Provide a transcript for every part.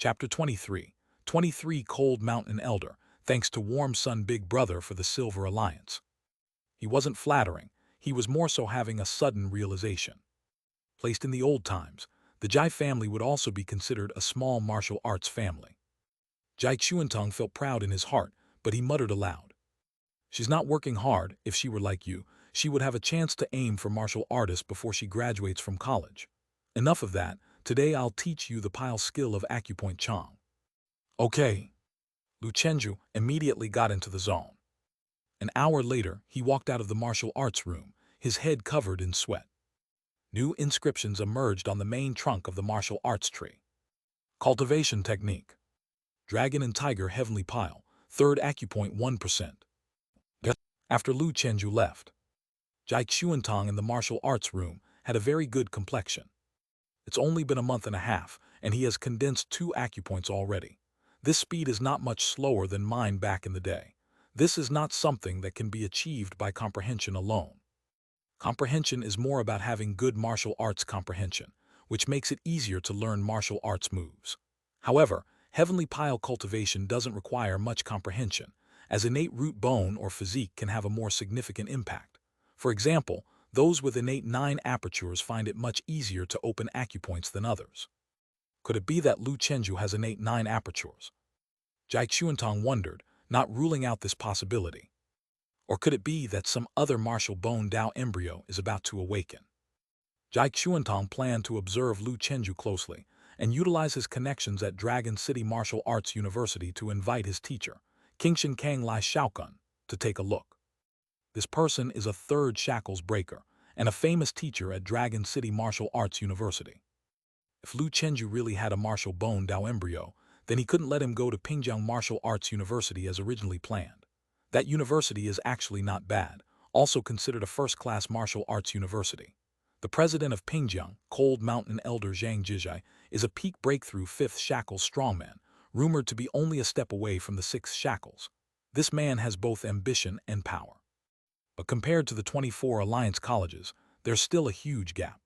Chapter 23. 23 Cold Mountain Elder, thanks to warm sun Big Brother for the Silver Alliance. He wasn't flattering, he was more so having a sudden realization. Placed in the old times, the Jai family would also be considered a small martial arts family. Jai Chuantong felt proud in his heart, but he muttered aloud. She's not working hard. If she were like you, she would have a chance to aim for martial artist before she graduates from college. Enough of that, today I'll teach you the pile skill of acupoint Chong. Okay. Lu Chenju immediately got into the zone. An hour later, he walked out of the martial arts room, his head covered in sweat. New inscriptions emerged on the main trunk of the martial arts tree. Cultivation technique. Dragon and Tiger Heavenly Pile, third acupoint 1%. After Lu Chenju left, Jai Chuantong in the martial arts room had a very good complexion. It's only been a month and a half, and he has condensed 2 acupoints already. This speed is not much slower than mine back in the day. This is not something that can be achieved by comprehension alone. Comprehension is more about having good martial arts comprehension, which makes it easier to learn martial arts moves. However, heavenly pile cultivation doesn't require much comprehension, as innate root bone or physique can have a more significant impact. For example, those with innate 9 apertures find it much easier to open acupoints than others. Could it be that Lu Chenju has innate 9 apertures? Jai Chuantong wondered, not ruling out this possibility. Or could it be that some other martial bone Dao embryo is about to awaken? Jai Chuantong planned to observe Lu Chenju closely and utilize his connections at Dragon City Martial Arts University to invite his teacher, Kingshan Kang Lai Shaokun, to take a look. This person is a 3rd shackles breaker and a famous teacher at Dragon City Martial Arts University. If Lu Chenju really had a martial bone Dao embryo, then he couldn't let him go to Pingjiang Martial Arts University as originally planned. That university is actually not bad, also considered a first-class martial arts university. The president of Pingjiang, Cold Mountain Elder Zhang Jizhai, is a peak breakthrough 5th shackles strongman, rumored to be only a step away from the 6th shackles. This man has both ambition and power. But compared to the 24 alliance colleges, there's still a huge gap.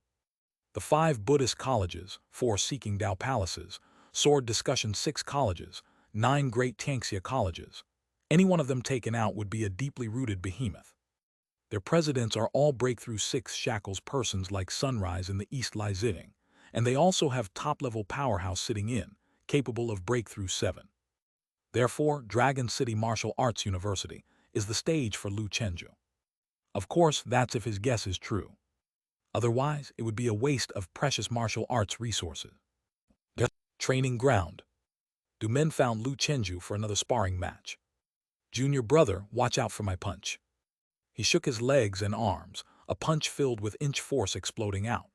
The 5 Buddhist colleges, 4 Seeking Tao palaces, Sword Discussion 6 colleges, 9 Great Tangxia colleges. Any one of them taken out would be a deeply rooted behemoth. Their presidents are all breakthrough 6 shackles persons like Sunrise in the East Lai Zitting, and they also have top-level powerhouse sitting in, capable of breakthrough 7. Therefore, Dragon City Martial Arts University is the stage for Lu Chenju. Of course, that's if his guess is true. Otherwise, it would be a waste of precious martial arts resources. Training ground. Du Men found Lu Chenju for another sparring match. Junior brother, watch out for my punch. He shook his legs and arms, a punch filled with inch force exploding out.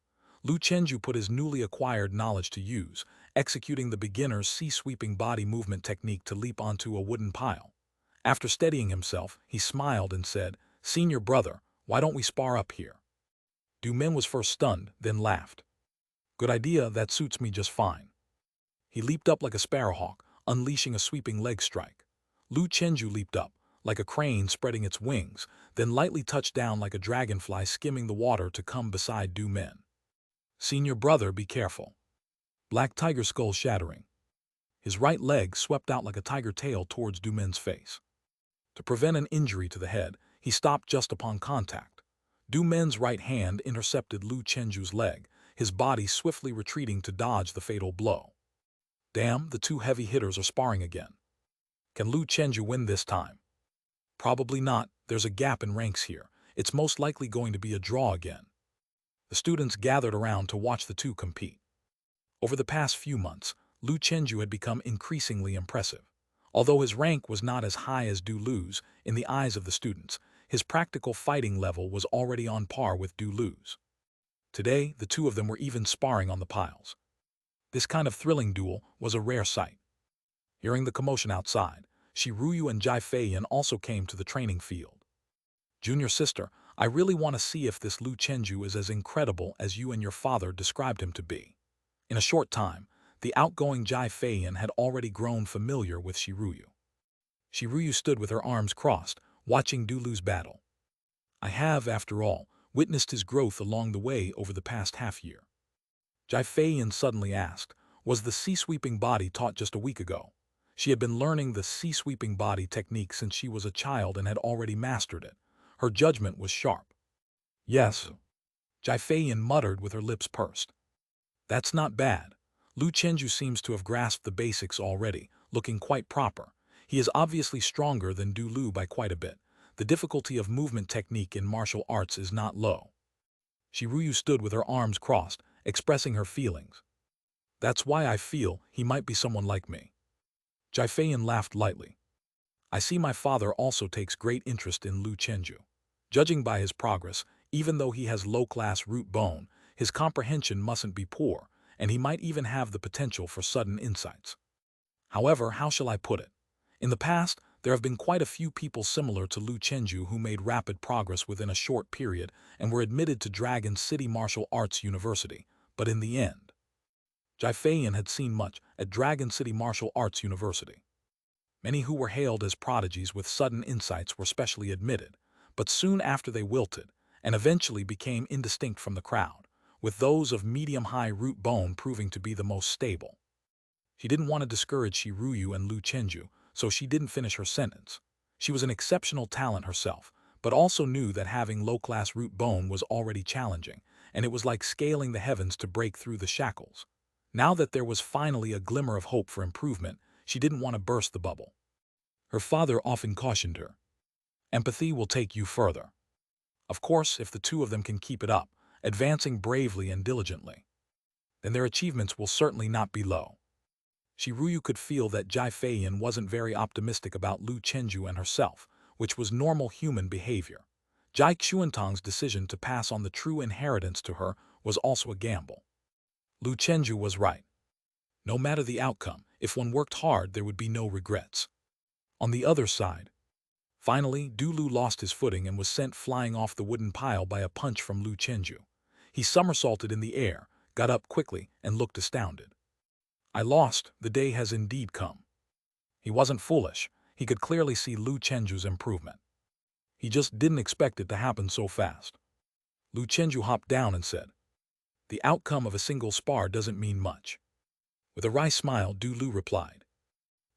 Lu Chenju put his newly acquired knowledge to use, executing the beginner's sea-sweeping body movement technique to leap onto a wooden pile. After steadying himself, he smiled and said, "Senior brother, why don't we spar up here?" Du Men was first stunned, then laughed. "Good idea, that suits me just fine." He leaped up like a sparrowhawk, unleashing a sweeping leg strike. Lu Chenju leaped up, like a crane spreading its wings, then lightly touched down like a dragonfly skimming the water to come beside Du Men. "Senior brother, be careful." Black tiger skull shattering. His right leg swept out like a tiger tail towards Du Men's face. To prevent an injury to the head, he stopped just upon contact. Du Men's right hand intercepted Lu Chenju's leg, his body swiftly retreating to dodge the fatal blow. Damn, the 2 heavy hitters are sparring again. Can Lu Chenju win this time? Probably not. There's a gap in ranks here. It's most likely going to be a draw again. The students gathered around to watch the 2 compete. Over the past few months, Lu Chenju had become increasingly impressive. Although his rank was not as high as Du Lu's, in the eyes of the students, his practical fighting level was already on par with Du Lu's. Today, the 2 of them were even sparring on the piles. This kind of thrilling duel was a rare sight. Hearing the commotion outside, Shiruyu and Jai Feiyan also came to the training field. "Junior sister, I really want to see if this Lu Chenju is as incredible as you and your father described him to be." In a short time, the outgoing Jai Feiyan had already grown familiar with Shiruyu. Shiruyu stood with her arms crossed, watching Du Lu's battle. I have, after all, witnessed his growth along the way over the past half-year. Jai Feiyan suddenly asked, was the sea-sweeping body taught just a week ago. She had been learning the sea-sweeping body technique since she was a child and had already mastered it. Her judgment was sharp. Yes, Jai muttered with her lips pursed. That's not bad. Lu Chenju seems to have grasped the basics already, looking quite proper. He is obviously stronger than Du Lu by quite a bit. The difficulty of movement technique in martial arts is not low. Shiruyu stood with her arms crossed, expressing her feelings. That's why I feel he might be someone like me. Jai laughed lightly. I see my father also takes great interest in Lu Chenju. Judging by his progress, even though he has low-class root bone, his comprehension mustn't be poor, and he might even have the potential for sudden insights. However, how shall I put it? In the past, there have been quite a few people similar to Lu Chenju who made rapid progress within a short period and were admitted to Dragon City Martial Arts University, but in the end, Jai had seen much at Dragon City Martial Arts University. Many who were hailed as prodigies with sudden insights were specially admitted, but soon after they wilted and eventually became indistinct from the crowd, with those of medium-high root bone proving to be the most stable. She didn't want to discourage Shiruyu and Lu Chenju, so she didn't finish her sentence. She was an exceptional talent herself, but also knew that having low-class root bone was already challenging, and it was like scaling the heavens to break through the shackles. Now that there was finally a glimmer of hope for improvement, she didn't want to burst the bubble. Her father often cautioned her, empathy will take you further. Of course, if the two of them can keep it up, advancing bravely and diligently, then their achievements will certainly not be low. Shiruyu could feel that Jai wasn't very optimistic about Lu Chenju and herself, which was normal human behavior. Jai Xuantong's decision to pass on the true inheritance to her was also a gamble. Lu Chenju was right. No matter the outcome, if one worked hard, there would be no regrets. On the other side, finally, Du Lu lost his footing and was sent flying off the wooden pile by a punch from Lu Chenju. He somersaulted in the air, got up quickly, and looked astounded. I lost, the day has indeed come. He wasn't foolish. He could clearly see Lu Chenju's improvement. He just didn't expect it to happen so fast. Lu Chenju hopped down and said, the outcome of a single spar doesn't mean much. With a wry smile, Du Lu replied,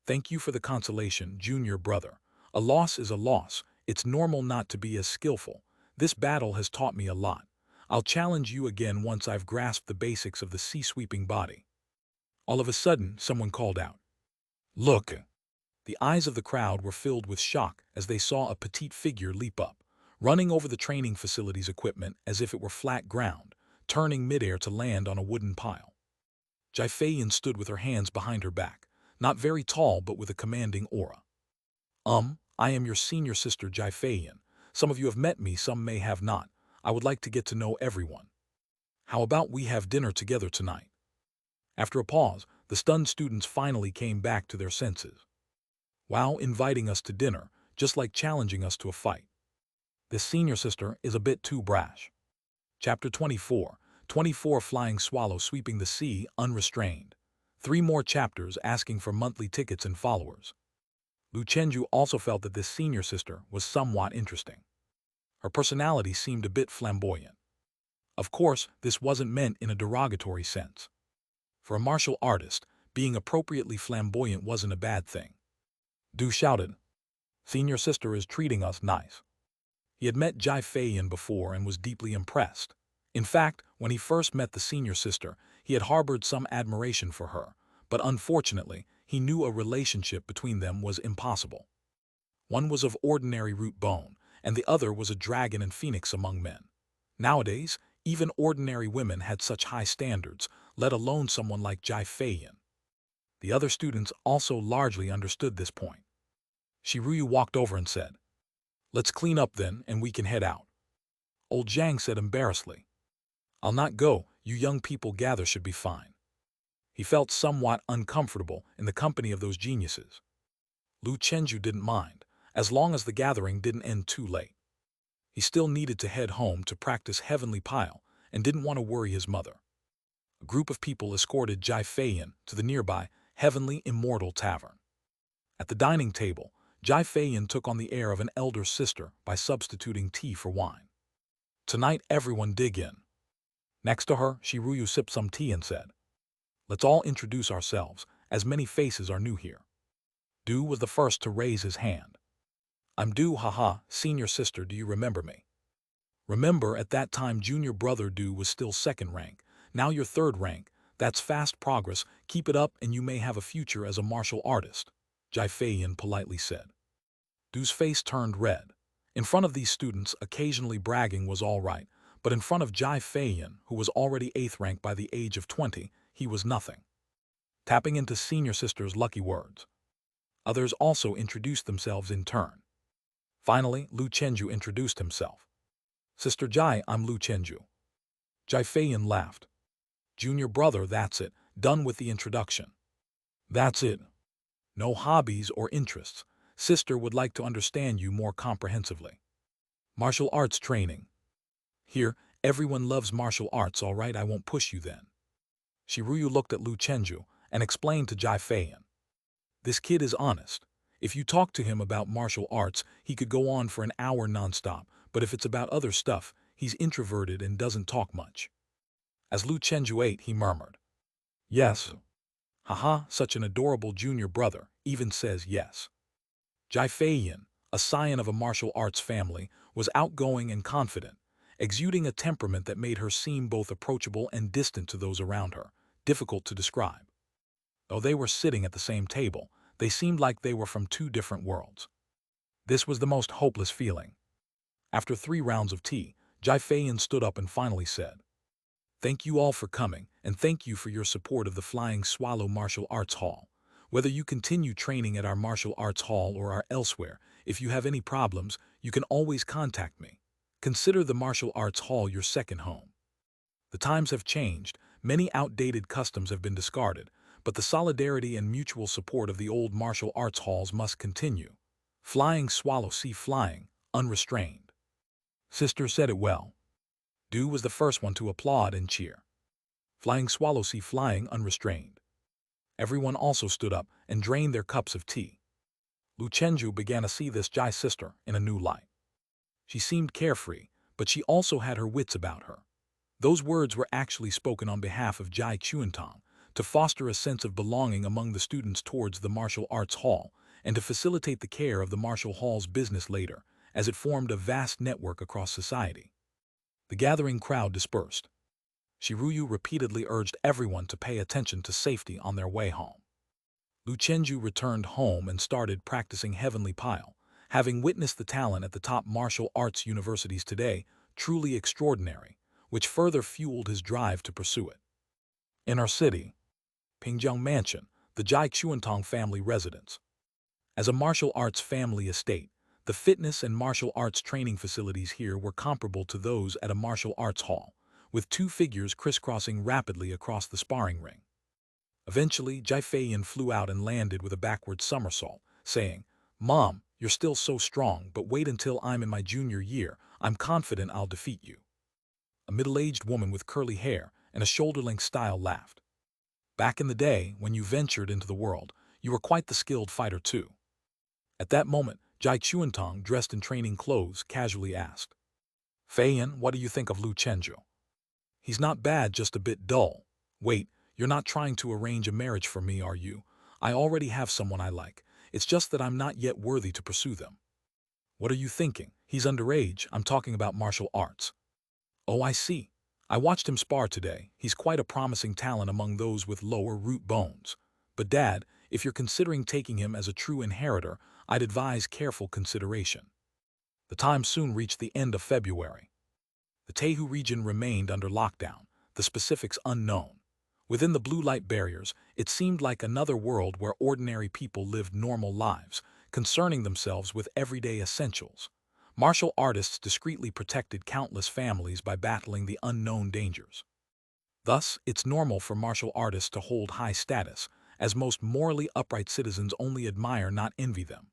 thank you for the consolation, junior brother. A loss is a loss. It's normal not to be as skillful. This battle has taught me a lot. I'll challenge you again once I've grasped the basics of the sea-sweeping body. All of a sudden, someone called out, look! The eyes of the crowd were filled with shock as they saw a petite figure leap up, running over the training facility's equipment as if it were flat ground, turning midair to land on a wooden pile. Jai stood with her hands behind her back, not very tall but with a commanding aura. I am your senior sister Jai. Some of you have met me, some may have not. I would like to get to know everyone. How about we have dinner together tonight? After a pause, the stunned students finally came back to their senses. Wow, inviting us to dinner, just like challenging us to a fight. This senior sister is a bit too brash. Chapter 24, 24 Flying Swallow Sweeping the Sea Unrestrained. 3 more chapters asking for monthly tickets and followers. Lu Chenju also felt that this senior sister was somewhat interesting. Her personality seemed a bit flamboyant. Of course, this wasn't meant in a derogatory sense. For a martial artist, being appropriately flamboyant wasn't a bad thing. Du shouted, senior sister is treating us nice. He had met Jai before and was deeply impressed. In fact, when he first met the senior sister, he had harbored some admiration for her, but unfortunately, he knew a relationship between them was impossible. One was of ordinary root bone, and the other was a dragon and phoenix among men. Nowadays, even ordinary women had such high standards, let alone someone like Jai. The other students also largely understood this point. Shiruyu walked over and said, let's clean up then, and we can head out. Old Zhang said embarrassedly, I'll not go, you young people gather should be fine. He felt somewhat uncomfortable in the company of those geniuses. Lu Chenju didn't mind, as long as the gathering didn't end too late. He still needed to head home to practice Heavenly Pile and didn't want to worry his mother. A group of people escorted Jai to the nearby Heavenly Immortal Tavern. At the dining table, Jai took on the air of an elder sister by substituting tea for wine. Tonight everyone dig in. Next to her, Shiruyu sipped some tea and said, Let's all introduce ourselves, as many faces are new here. Du was the first to raise his hand. I'm Du, haha, senior sister, do you remember me? Remember, at that time junior brother Du was still second rank. Now you're third rank. That's fast progress. Keep it up and you may have a future as a martial artist, Jai politely said. Du's face turned red. In front of these students, occasionally bragging was all right, but in front of Jai, who was already 8th rank by the age of 20, he was nothing. Tapping into senior sister's lucky words. Others also introduced themselves in turn. Finally, Lu Chenju introduced himself. Sister Jai, I'm Lu Chenju. Jai laughed. Junior brother, that's it. Done with the introduction. That's it. No hobbies or interests. Sister would like to understand you more comprehensively. Martial arts training. Here, everyone loves martial arts, all right, I won't push you then. Shiruyu looked at Lu Chenju and explained to Jai Feiyan. This kid is honest. If you talk to him about martial arts, he could go on for an hour nonstop, but if it's about other stuff, he's introverted and doesn't talk much. As Lu Chenju ate, he murmured, yes. Haha, such an adorable junior brother, even says yes. Jai Feiyan, a scion of a martial arts family, was outgoing and confident, exuding a temperament that made her seem both approachable and distant to those around her, difficult to describe. Though they were sitting at the same table, they seemed like they were from two different worlds. This was the most hopeless feeling. After 3 rounds of tea, Jai Feiyan stood up and finally said, thank you all for coming, and thank you for your support of the Flying Swallow Martial Arts Hall. Whether you continue training at our martial arts hall or are elsewhere, if you have any problems, you can always contact me. Consider the martial arts hall your second home. The times have changed, many outdated customs have been discarded, but the solidarity and mutual support of the old martial arts halls must continue. Flying Swallow, see flying, unrestrained. Sister said it well. Du was the first one to applaud and cheer. Flying Swallow, see flying, unrestrained. Everyone also stood up and drained their cups of tea. Lu Chenju began to see this Jai sister in a new light. She seemed carefree, but she also had her wits about her. Those words were actually spoken on behalf of Jai Chuantong, to foster a sense of belonging among the students towards the martial arts hall, and to facilitate the care of the martial hall's business later, as it formed a vast network across society. The gathering crowd dispersed. Shiruyu repeatedly urged everyone to pay attention to safety on their way home. Lu Chenju returned home and started practicing Heavenly Pile, having witnessed the talent at the top martial arts universities today, truly extraordinary, which further fueled his drive to pursue it. In our city, Pingjiang Mansion, the Jai Chuantong family residence. As a martial arts family estate, the fitness and martial arts training facilities here were comparable to those at a martial arts hall, with 2 figures crisscrossing rapidly across the sparring ring. Eventually, Jai Feiyan flew out and landed with a backward somersault, saying, Mom, you're still so strong, but wait until I'm in my junior year, I'm confident I'll defeat you. A middle-aged woman with curly hair and a shoulder-length style laughed. Back in the day, when you ventured into the world, you were quite the skilled fighter too. At that moment, Jai Chuantong, dressed in training clothes, casually asked, Feiyan, what do you think of Lu Chenju? He's not bad, just a bit dull. Wait, you're not trying to arrange a marriage for me, are you? I already have someone I like. It's just that I'm not yet worthy to pursue them. What are you thinking? He's underage. I'm talking about martial arts. Oh, I see. I watched him spar today. He's quite a promising talent among those with lower root bones. But Dad, if you're considering taking him as a true inheritor, I'd advise careful consideration. The time soon reached the end of February. The Tehu region remained under lockdown, the specifics unknown. Within the blue light barriers, it seemed like another world where ordinary people lived normal lives, concerning themselves with everyday essentials. Martial artists discreetly protected countless families by battling the unknown dangers. Thus, it's normal for martial artists to hold high status, as most morally upright citizens only admire, not envy them.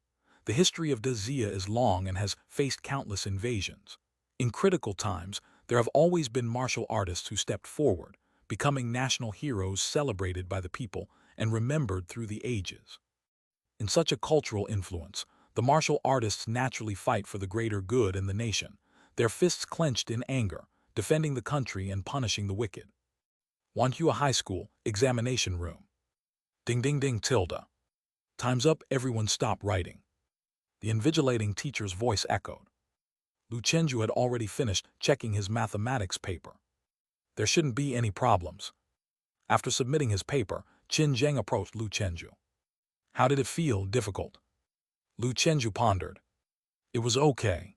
The history of Dazia is long and has faced countless invasions. In critical times, there have always been martial artists who stepped forward, becoming national heroes celebrated by the people and remembered through the ages. In such a cultural influence, the martial artists naturally fight for the greater good in the nation, their fists clenched in anger, defending the country and punishing the wicked. Wanhua High School, examination room. Ding ding ding tilde. Time's up, everyone stop writing. The invigilating teacher's voice echoed. Lu Chenju had already finished checking his mathematics paper. There shouldn't be any problems. After submitting his paper, Qin Zheng approached Lu Chenju. How did it feel? Difficult? Lu Chenju pondered. It was okay.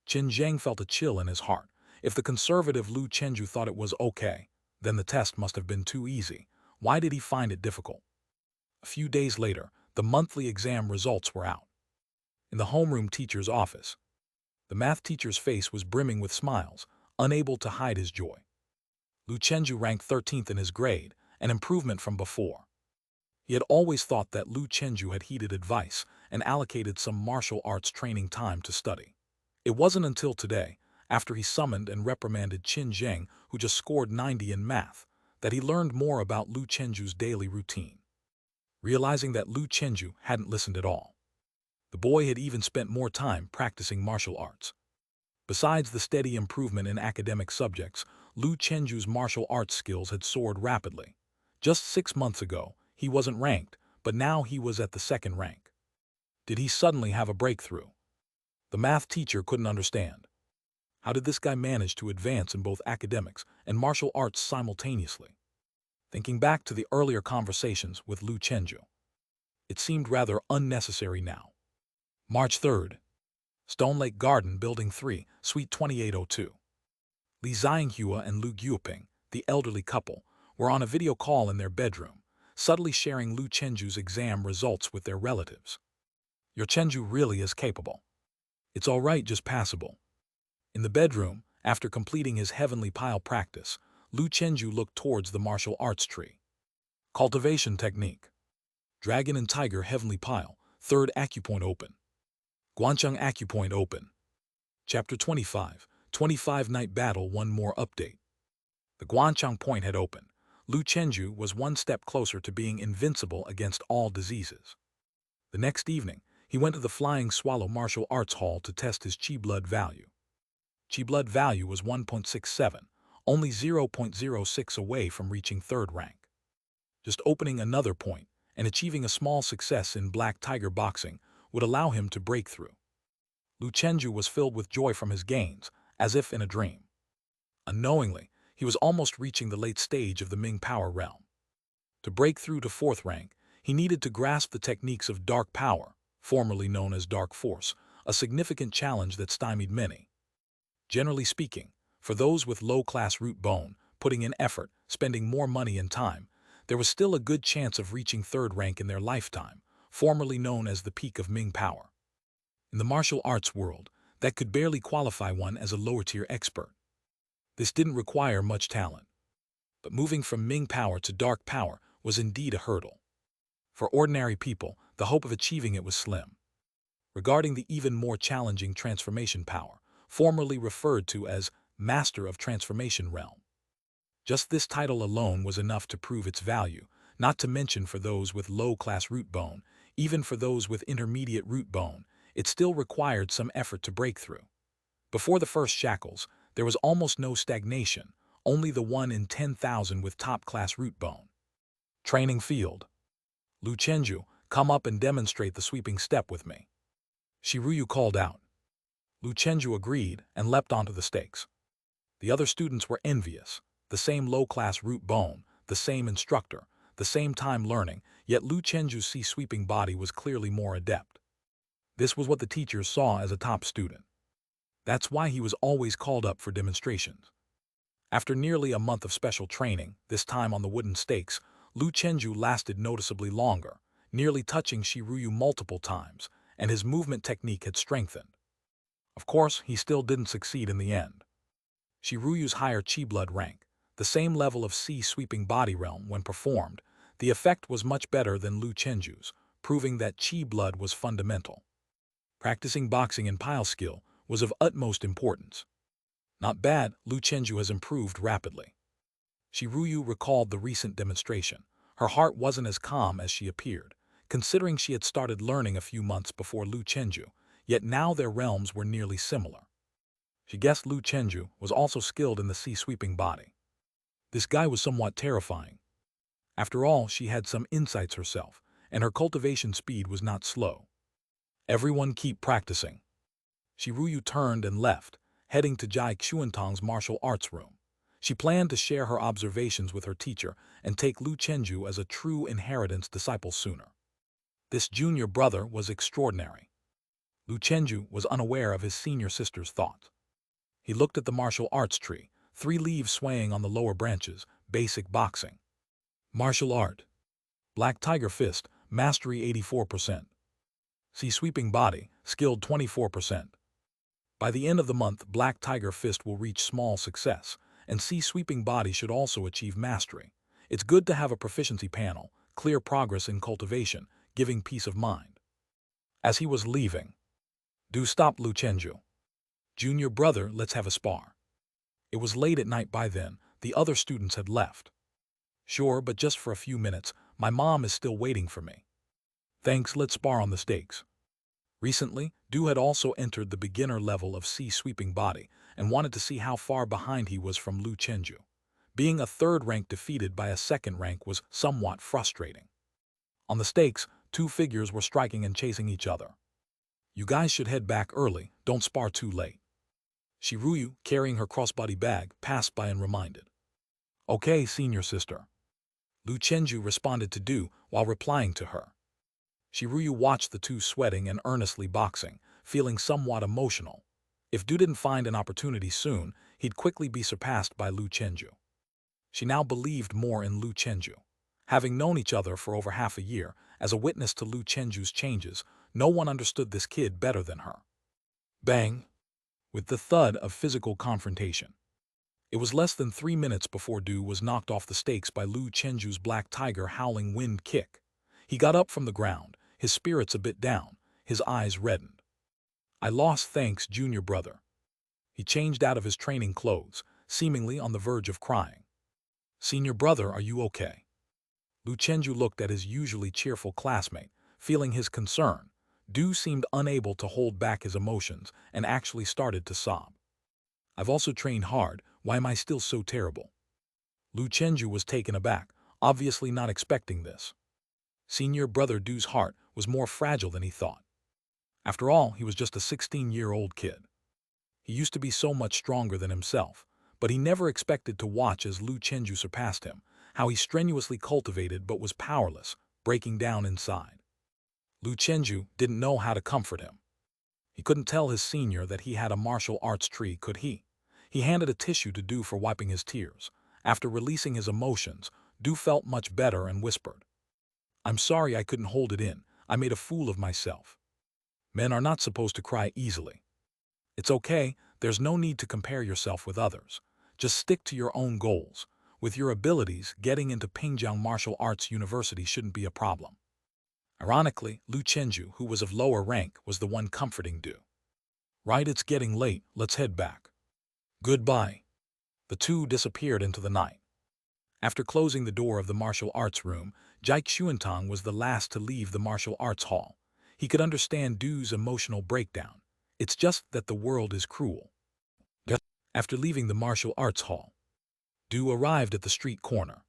Qin Zheng felt a chill in his heart. If the conservative Lu Chenju thought it was okay, then the test must have been too easy. Why did he find it difficult? A few days later, the monthly exam results were out. In the homeroom teacher's office, the math teacher's face was brimming with smiles, unable to hide his joy. Lu Chenju ranked 13th in his grade, an improvement from before. He had always thought that Lu Chenju had heeded advice and allocated some martial arts training time to study. It wasn't until today, after he summoned and reprimanded Qin Zheng, who just scored 90 in math, that he learned more about Lu Chenju's daily routine. Realizing that Lu Chenju hadn't listened at all, the boy had even spent more time practicing martial arts. Besides the steady improvement in academic subjects, Lu Chenju's martial arts skills had soared rapidly. Just 6 months ago, he wasn't ranked, but now he was at the second rank. Did he suddenly have a breakthrough? The math teacher couldn't understand. How did this guy manage to advance in both academics and martial arts simultaneously? Thinking back to the earlier conversations with Lu Chenju, it seemed rather unnecessary now. March 3rd. Stone Lake Garden, Building 3, Suite 2802. Li Xianghua and Lu Guoping, the elderly couple, were on a video call in their bedroom, subtly sharing Lu Chenju's exam results with their relatives. Your Chenju really is capable. It's all right, just passable. In the bedroom, after completing his heavenly pile practice, Lu Chenju looked towards the martial arts tree. Cultivation technique. Dragon and Tiger Heavenly Pile, 3rd Acupoint Open. Guancheng Acupoint Open. Chapter 25, 25 Night Battle, one more update. The Guancheng Point had opened. Lu Chenju was one step closer to being invincible against all diseases. The next evening, he went to the Flying Swallow Martial Arts Hall to test his Qi blood value. Qi blood value was 1.67, only 0.06 away from reaching 3rd rank. Just opening another point and achieving a small success in Black Tiger boxing would allow him to break through. Lu Chenju was filled with joy from his gains, as if in a dream. Unknowingly, he was almost reaching the late stage of the Ming power realm. To break through to 4th rank, he needed to grasp the techniques of dark power, formerly known as dark force, a significant challenge that stymied many. Generally speaking, for those with low-class root bone, putting in effort, spending more money and time, there was still a good chance of reaching 3rd rank in their lifetime, formerly known as the peak of Ming power. In the martial arts world, that could barely qualify one as a lower-tier expert. This didn't require much talent. But moving from Ming power to dark power was indeed a hurdle. For ordinary people, the hope of achieving it was slim. Regarding the even more challenging transformation power, formerly referred to as Master of Transformation Realm. Just this title alone was enough to prove its value, not to mention for those with low-class root bone, even for those with intermediate root bone, it still required some effort to break through. Before the first shackles, there was almost no stagnation, only the 1 in 10,000 with top-class root bone. Training field. Lu Chenju, come up and demonstrate the sweeping step with me. Shiruyu called out. Lu Chenju agreed and leapt onto the stakes. The other students were envious. The same low-class root bone, the same instructor, the same time learning, yet Lu Chenju's sweeping body was clearly more adept. This was what the teachers saw as a top student. That's why he was always called up for demonstrations. After nearly a month of special training, this time on the wooden stakes, Lu Chenju lasted noticeably longer, nearly touching Shiruyu multiple times, and his movement technique had strengthened. Of course, he still didn't succeed in the end. Shiruyu's higher Qi blood rank, the same level of sweeping body realm when performed, the effect was much better than Lu Chenju's, proving that Qi blood was fundamental. Practicing boxing and pile skill was of utmost importance. Not bad, Lu Chenju has improved rapidly. Shiruyu recalled the recent demonstration. Her heart wasn't as calm as she appeared, considering she had started learning a few months before Lu Chenju, yet now their realms were nearly similar. She guessed Lu Chenju was also skilled in the sweeping body. This guy was somewhat terrifying. After all, she had some insights herself, and her cultivation speed was not slow. Everyone keep practicing. Shiruyu turned and left, heading to Jai Xuantong's martial arts room. She planned to share her observations with her teacher and take Lu Chenju as a true inheritance disciple sooner. This junior brother was extraordinary. Lu Chenju was unaware of his senior sister's thoughts. He looked at the martial arts tree, 3 leaves swaying on the lower branches, basic boxing. Martial art. Black Tiger Fist, mastery 84%. See sweeping body, skilled 24%. By the end of the month, Black Tiger Fist will reach small success, and see sweeping body should also achieve mastery. It's good to have a proficiency panel, clear progress in cultivation, giving peace of mind. As he was leaving, "Do stop, Lu Chenju. Junior brother, let's have a spar." It was late at night by then, the other students had left. "Sure, but just for a few minutes, my mom is still waiting for me." "Thanks, let's spar on the stakes." Recently, Du had also entered the beginner level of sea sweeping body and wanted to see how far behind he was from Lu Chenju. Being a third rank defeated by a second rank was somewhat frustrating. On the stakes, 2 figures were striking and chasing each other. "You guys should head back early, don't spar too late." Shiruyu, carrying her crossbody bag, passed by and reminded. "Okay, senior sister." Lu Chenju responded to Du while replying to her. Shiruyu watched the 2 sweating and earnestly boxing, feeling somewhat emotional. If Du didn't find an opportunity soon, he'd quickly be surpassed by Lu Chenju. She now believed more in Lu Chenju. Having known each other for over half a year, as a witness to Lu Chenju's changes, no one understood this kid better than her. Bang! With the thud of physical confrontation. It was less than 3 minutes before Du was knocked off the stakes by Lu Chenju's Black Tiger howling wind kick. He got up from the ground, his spirits a bit down, his eyes reddened. "I lost, thanks, junior brother." He changed out of his training clothes, seemingly on the verge of crying. "Senior brother, are you okay?" Lu Chenju looked at his usually cheerful classmate, feeling his concern. Du seemed unable to hold back his emotions and actually started to sob. "I've also trained hard, why am I still so terrible?" Lu Chenju was taken aback, obviously not expecting this. Senior brother Du's heart was more fragile than he thought. After all, he was just a 16-year-old kid. He used to be so much stronger than himself, but he never expected to watch as Lu Chenju surpassed him, how he strenuously cultivated but was powerless, breaking down inside. Lu Chenju didn't know how to comfort him. He couldn't tell his senior that he had a martial arts tree, could he? He handed a tissue to Du for wiping his tears. After releasing his emotions, Du felt much better and whispered, "I'm sorry I couldn't hold it in. I made a fool of myself." Men are not supposed to cry easily. It's okay, there's no need to compare yourself with others. Just stick to your own goals. With your abilities, getting into Pingjiang Martial Arts University shouldn't be a problem. Ironically, Lu Chenju, who was of lower rank, was the one comforting Du. "Right, it's getting late, let's head back." "Goodbye." The 2 disappeared into the night. After closing the door of the martial arts room, Jai Xuantong was the last to leave the martial arts hall. He could understand Du's emotional breakdown. It's just that the world is cruel. After leaving the martial arts hall, Du arrived at the street corner.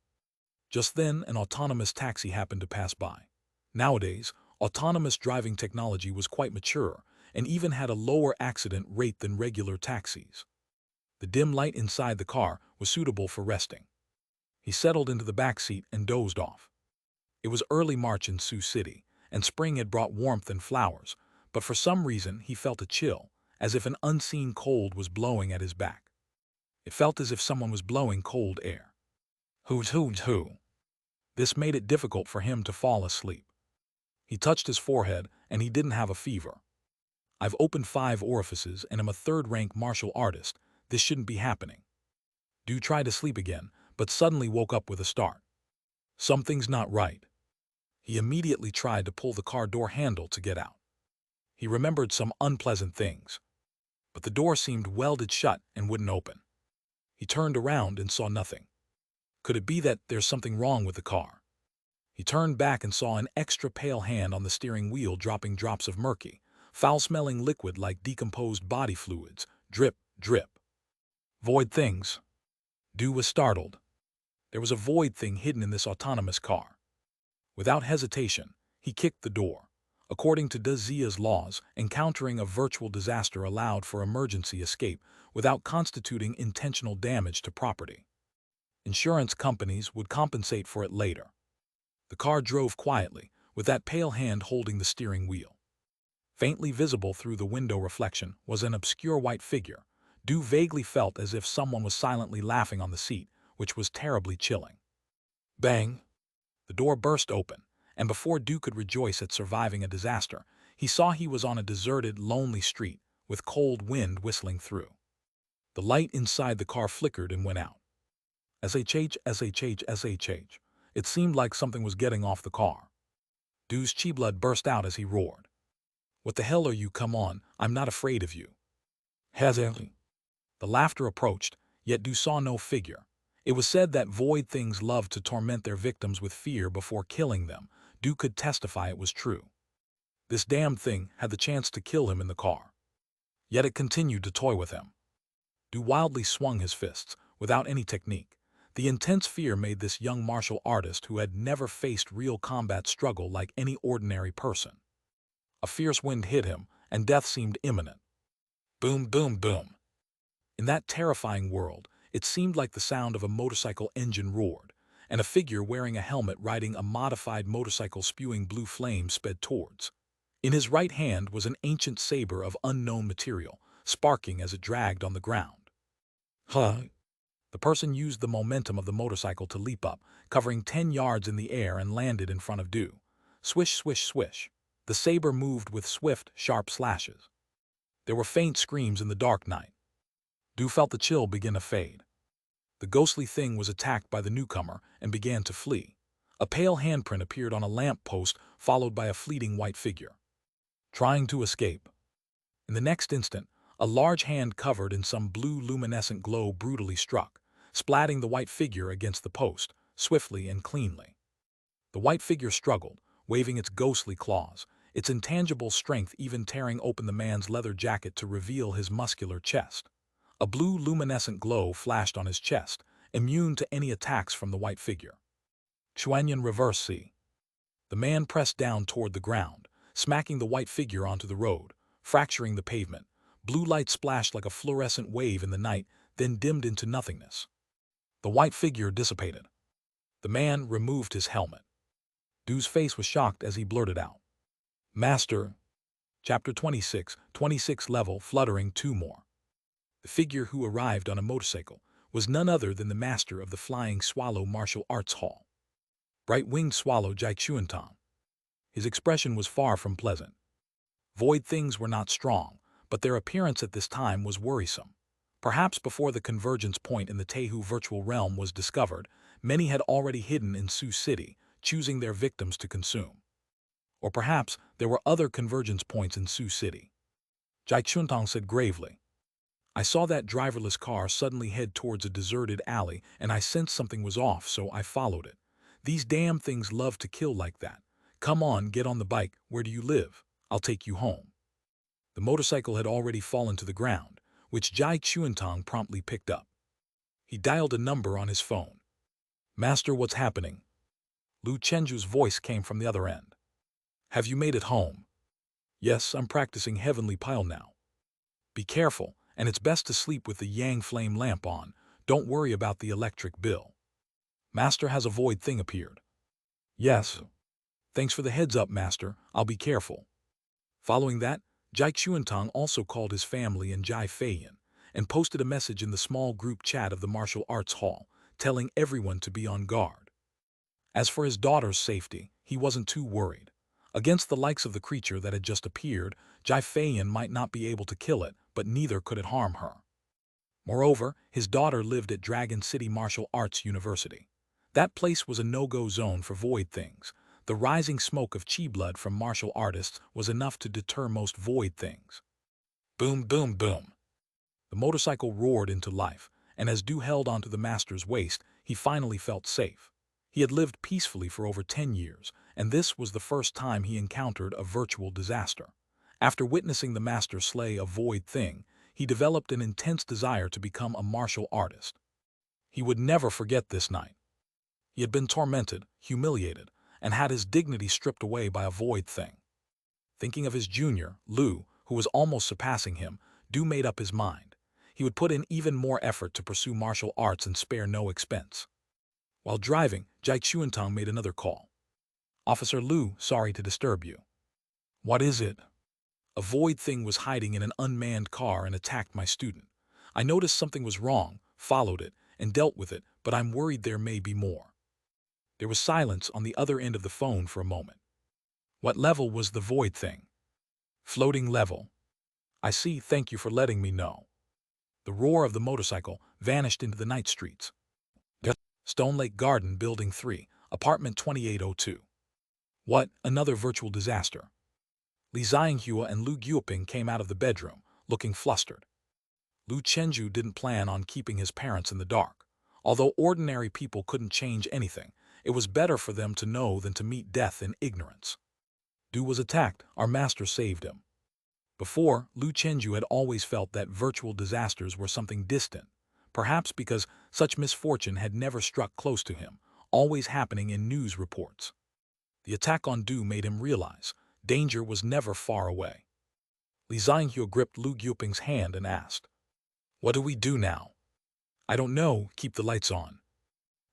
Just then, an autonomous taxi happened to pass by. Nowadays, autonomous driving technology was quite mature and even had a lower accident rate than regular taxis. The dim light inside the car was suitable for resting. He settled into the back seat and dozed off. It was early March in Sioux City, and spring had brought warmth and flowers, but for some reason he felt a chill, as if an unseen cold was blowing at his back. It felt as if someone was blowing cold air. Hoot hoot hoo. This made it difficult for him to fall asleep. He touched his forehead, and he didn't have a fever. "I've opened 5 orifices and am a third-rank martial artist. This shouldn't be happening." Du tried to sleep again, but suddenly woke up with a start. Something's not right. He immediately tried to pull the car door handle to get out. He remembered some unpleasant things, but the door seemed welded shut and wouldn't open. He turned around and saw nothing. Could it be that there's something wrong with the car? He turned back and saw an extra pale hand on the steering wheel dropping drops of murky, foul-smelling liquid like decomposed body fluids, drip, drip. Void things. Du was startled. There was a void thing hidden in this autonomous car. Without hesitation, he kicked the door. According to Zia's laws, encountering a virtual disaster allowed for emergency escape without constituting intentional damage to property. Insurance companies would compensate for it later. The car drove quietly, with that pale hand holding the steering wheel. Faintly visible through the window reflection was an obscure white figure. Du vaguely felt as if someone was silently laughing on the seat, which was terribly chilling. Bang! The door burst open, and before Du could rejoice at surviving a disaster, he saw he was on a deserted, lonely street, with cold wind whistling through. The light inside the car flickered and went out. SHH, SHH, SHH. It seemed like something was getting off the car. Du's chi blood burst out as he roared. What the hell are you? Come on, I'm not afraid of you. Hezzy. The laughter approached, yet Du saw no figure. It was said that void things love to torment their victims with fear before killing them. Du could testify it was true. This damned thing had the chance to kill him in the car. Yet it continued to toy with him. Du wildly swung his fists, without any technique. The intense fear made this young martial artist who had never faced real combat struggle like any ordinary person. A fierce wind hit him, and death seemed imminent. Boom, boom, boom. In that terrifying world, it seemed like the sound of a motorcycle engine roared, and a figure wearing a helmet riding a modified motorcycle spewing blue flames sped towards. In his right hand was an ancient saber of unknown material, sparking as it dragged on the ground. Huh! The person used the momentum of the motorcycle to leap up, covering 10 yards in the air and landed in front of Du. Swish, swish, swish. The saber moved with swift, sharp slashes. There were faint screams in the dark night. Du felt the chill begin to fade. The ghostly thing was attacked by the newcomer and began to flee. A pale handprint appeared on a lamp post, followed by a fleeting white figure. Trying to escape. In the next instant, a large hand covered in some blue luminescent glow brutally struck, splatting the white figure against the post, swiftly and cleanly. The white figure struggled, waving its ghostly claws, its intangible strength even tearing open the man's leather jacket to reveal his muscular chest. A blue luminescent glow flashed on his chest, immune to any attacks from the white figure. Chuanyan reverse C. The man pressed down toward the ground, smacking the white figure onto the road, fracturing the pavement. Blue light splashed like a fluorescent wave in the night, then dimmed into nothingness. The white figure dissipated. The man removed his helmet. Du's face was shocked as he blurted out, "Master." Chapter 26, 26 level, fluttering 2 more. The figure who arrived on a motorcycle was none other than the master of the Flying Swallow Martial Arts Hall. Bright-winged swallow Jai Chuantong. His expression was far from pleasant. Void things were not strong, but their appearance at this time was worrisome. Perhaps before the convergence point in the Tehu virtual realm was discovered, many had already hidden in Sioux City, choosing their victims to consume. Or perhaps there were other convergence points in Sioux City. Jai Chuntong said gravely, "I saw that driverless car suddenly head towards a deserted alley, and I sensed something was off, so I followed it. These damn things love to kill like that. Come on, get on the bike. Where do you live? I'll take you home." The motorcycle had already fallen to the ground, which Jai Chuantong promptly picked up. He dialed a number on his phone. "Master, what's happening?" Lu Chenju's voice came from the other end. "Have you made it home?" "Yes, I'm practicing Heavenly Pile now." "Be careful, and it's best to sleep with the Yang flame lamp on. Don't worry about the electric bill." "Master, has a void thing appeared?" "Yes." "Thanks for the heads up, Master. I'll be careful." Following that, Jai Chuantong also called his family and Jai Feiyan, and posted a message in the small group chat of the martial arts hall, telling everyone to be on guard. As for his daughter's safety, he wasn't too worried. Against the likes of the creature that had just appeared, Jai Feiyan might not be able to kill it, but neither could it harm her. Moreover, his daughter lived at Dragon City Martial Arts University. That place was a no-go zone for void things. The rising smoke of chi blood from martial artists was enough to deter most void things. Boom, boom, boom. The motorcycle roared into life, and as Du held onto the master's waist, he finally felt safe. He had lived peacefully for over 10 years, and this was the first time he encountered a virtual disaster. After witnessing the master slay a void thing, he developed an intense desire to become a martial artist. He would never forget this night. He had been tormented, humiliated, and had his dignity stripped away by a void thing. Thinking of his junior, Lu, who was almost surpassing him, Du made up his mind. He would put in even more effort to pursue martial arts and spare no expense. While driving, Jai Chuantong made another call. "Officer Lu, sorry to disturb you." "What is it?" "A void thing was hiding in an unmanned car and attacked my student. I noticed something was wrong, followed it, and dealt with it, but I'm worried there may be more." There was silence on the other end of the phone for a moment. "What level was the void thing?" "Floating level." "I see, thank you for letting me know." The roar of the motorcycle vanished into the night streets. Stone Lake Garden, Building 3, Apartment 2802. "What, another virtual disaster?" Li Xianghua and Lu Guoping came out of the bedroom, looking flustered. Lu Chenju didn't plan on keeping his parents in the dark. Although ordinary people couldn't change anything, it was better for them to know than to meet death in ignorance. Du was attacked, our master saved him. Before, Lu Chenju had always felt that virtual disasters were something distant, perhaps because such misfortune had never struck close to him, always happening in news reports. The attack on Du made him realize danger was never far away. Li Xianghua gripped Lu Guoping's hand and asked, "What do we do now?" "I don't know, keep the lights on."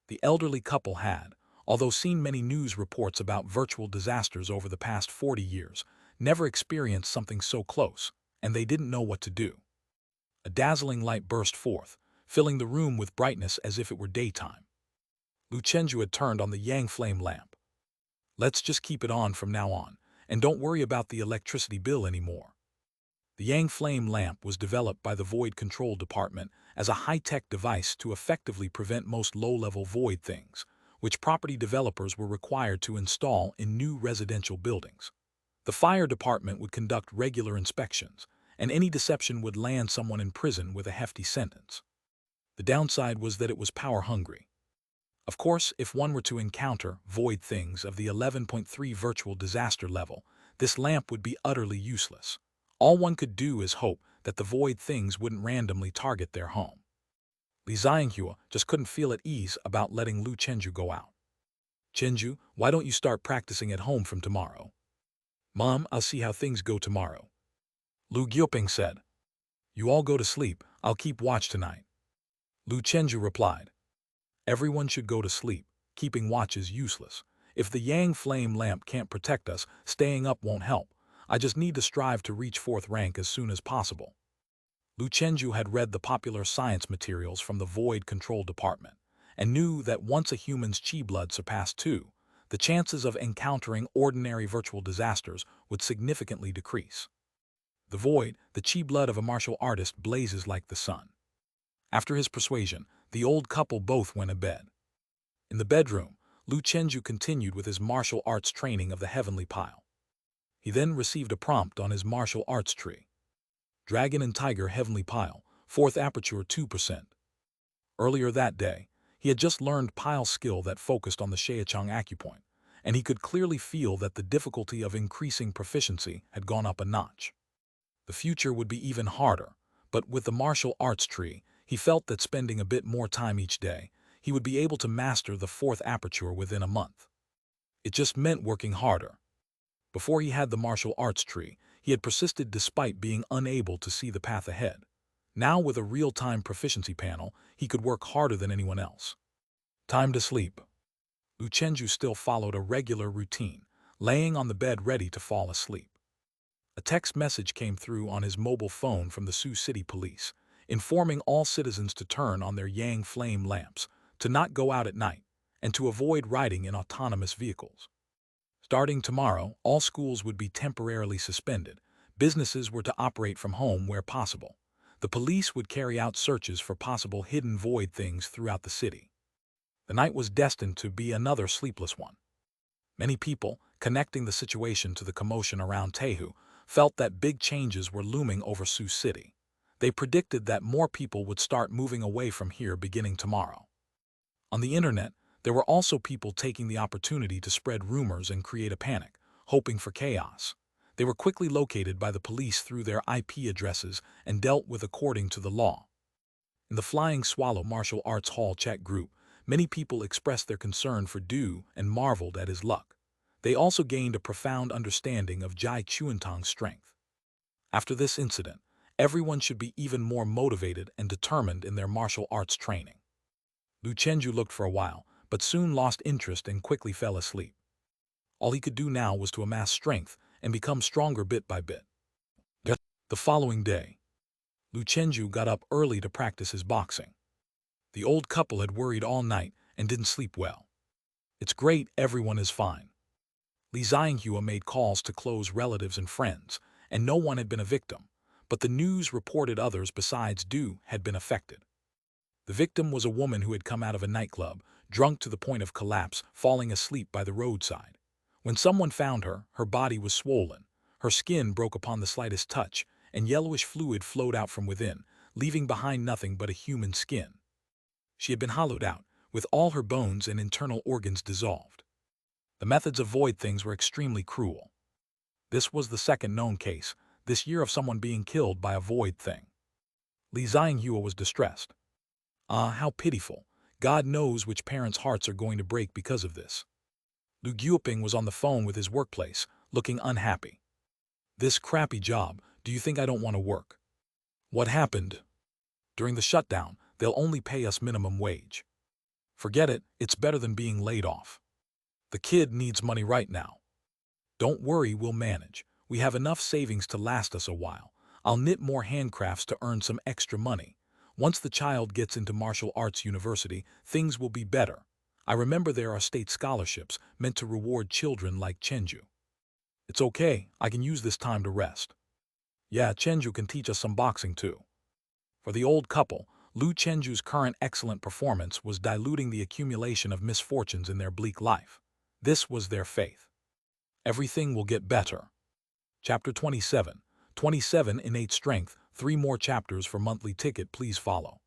The elderly couple had, although seen many news reports about virtual disasters over the past 40 years, never experienced something so close, and they didn't know what to do. A dazzling light burst forth, filling the room with brightness as if it were daytime. Lu Chenju had turned on the yang flame lamp. "Let's just keep it on from now on, and don't worry about the electricity bill anymore." The yang flame lamp was developed by the Void Control Department as a high-tech device to effectively prevent most low-level void things, which property developers were required to install in new residential buildings. The fire department would conduct regular inspections, and any deception would land someone in prison with a hefty sentence. The downside was that it was power-hungry. Of course, if one were to encounter void things of the 11.3 virtual disaster level, this lamp would be utterly useless. All one could do is hope that the void things wouldn't randomly target their home. Li Xianghua just couldn't feel at ease about letting Lu Chenju go out. "Chenju, why don't you start practicing at home from tomorrow?" "Mom, I'll see how things go tomorrow." Lu Guoping said. "You all go to sleep, I'll keep watch tonight." Lu Chenju replied. "Everyone should go to sleep, keeping watch is useless. If the yang flame lamp can't protect us, staying up won't help. I just need to strive to reach 4th rank as soon as possible." Lu Chenju had read the popular science materials from the Void Control Department, and knew that once a human's chi blood surpassed 2, the chances of encountering ordinary virtual disasters would significantly decrease. The void, the chi blood of a martial artist, blazes like the sun. After his persuasion, the old couple both went to bed. In the bedroom, Lu Chenju continued with his martial arts training of the heavenly pile. He then received a prompt on his martial arts tree. Dragon and Tiger Heavenly Pile, 4th Aperture 2%. Earlier that day, he had just learned pile skill that focused on the Shaechang acupoint, and he could clearly feel that the difficulty of increasing proficiency had gone up a notch. The future would be even harder, but with the martial arts tree, he felt that spending a bit more time each day, he would be able to master the 4th Aperture within a month. It just meant working harder. Before he had the martial arts tree, he had persisted despite being unable to see the path ahead. Now with a real-time proficiency panel, he could work harder than anyone else. Time to sleep. Lu Chenju still followed a regular routine, laying on the bed ready to fall asleep. A text message came through on his mobile phone from the Sioux City Police, informing all citizens to turn on their yang flame lamps, to not go out at night, and to avoid riding in autonomous vehicles. Starting tomorrow, all schools would be temporarily suspended. Businesses were to operate from home where possible. The police would carry out searches for possible hidden void things throughout the city. The night was destined to be another sleepless one. Many people, connecting the situation to the commotion around Tehu, felt that big changes were looming over Sioux City. They predicted that more people would start moving away from here beginning tomorrow. On the internet, there were also people taking the opportunity to spread rumors and create a panic, hoping for chaos. They were quickly located by the police through their IP addresses and dealt with according to the law. In the Flying Swallow Martial Arts Hall chat group, Many people expressed their concern for Du and marveled at his luck. They also gained a profound understanding of Jai Chuantong's strength. After this incident, everyone should be even more motivated and determined in their martial arts training. Lu Chenju looked for a while, but soon lost interest and quickly fell asleep. All he could do now was to amass strength and become stronger bit by bit. The following day, Lu Chenju got up early to practice his boxing. The old couple had worried all night and didn't sleep well. It's great everyone is fine. Li Xianghua made calls to close relatives and friends, and no one had been a victim, but the news reported others besides Du had been affected. The victim was a woman who had come out of a nightclub, drunk to the point of collapse, falling asleep by the roadside. When someone found her, her body was swollen, her skin broke upon the slightest touch, and yellowish fluid flowed out from within, leaving behind nothing but a human skin. She had been hollowed out, with all her bones and internal organs dissolved. The methods of void things were extremely cruel. This was the second known case, this year, of someone being killed by a void thing. Li Xianghua was distressed. Ah, how pitiful. God knows which parents' hearts are going to break because of this. Lu Guoping was on the phone with his workplace, looking unhappy. This crappy job, do you think I don't want to work? What happened? During the shutdown, they'll only pay us minimum wage. Forget it, it's better than being laid off. The kid needs money right now. Don't worry, we'll manage. We have enough savings to last us a while. I'll knit more handcrafts to earn some extra money. Once the child gets into martial arts university, things will be better. I remember there are state scholarships meant to reward children like Chenju. It's okay, I can use this time to rest. Yeah, Chenju can teach us some boxing too. For the old couple, Lu Chenju's current excellent performance was diluting the accumulation of misfortunes in their bleak life. This was their faith. Everything will get better. Chapter 27. 27 Innate Strength. 3 more chapters for monthly ticket, please follow.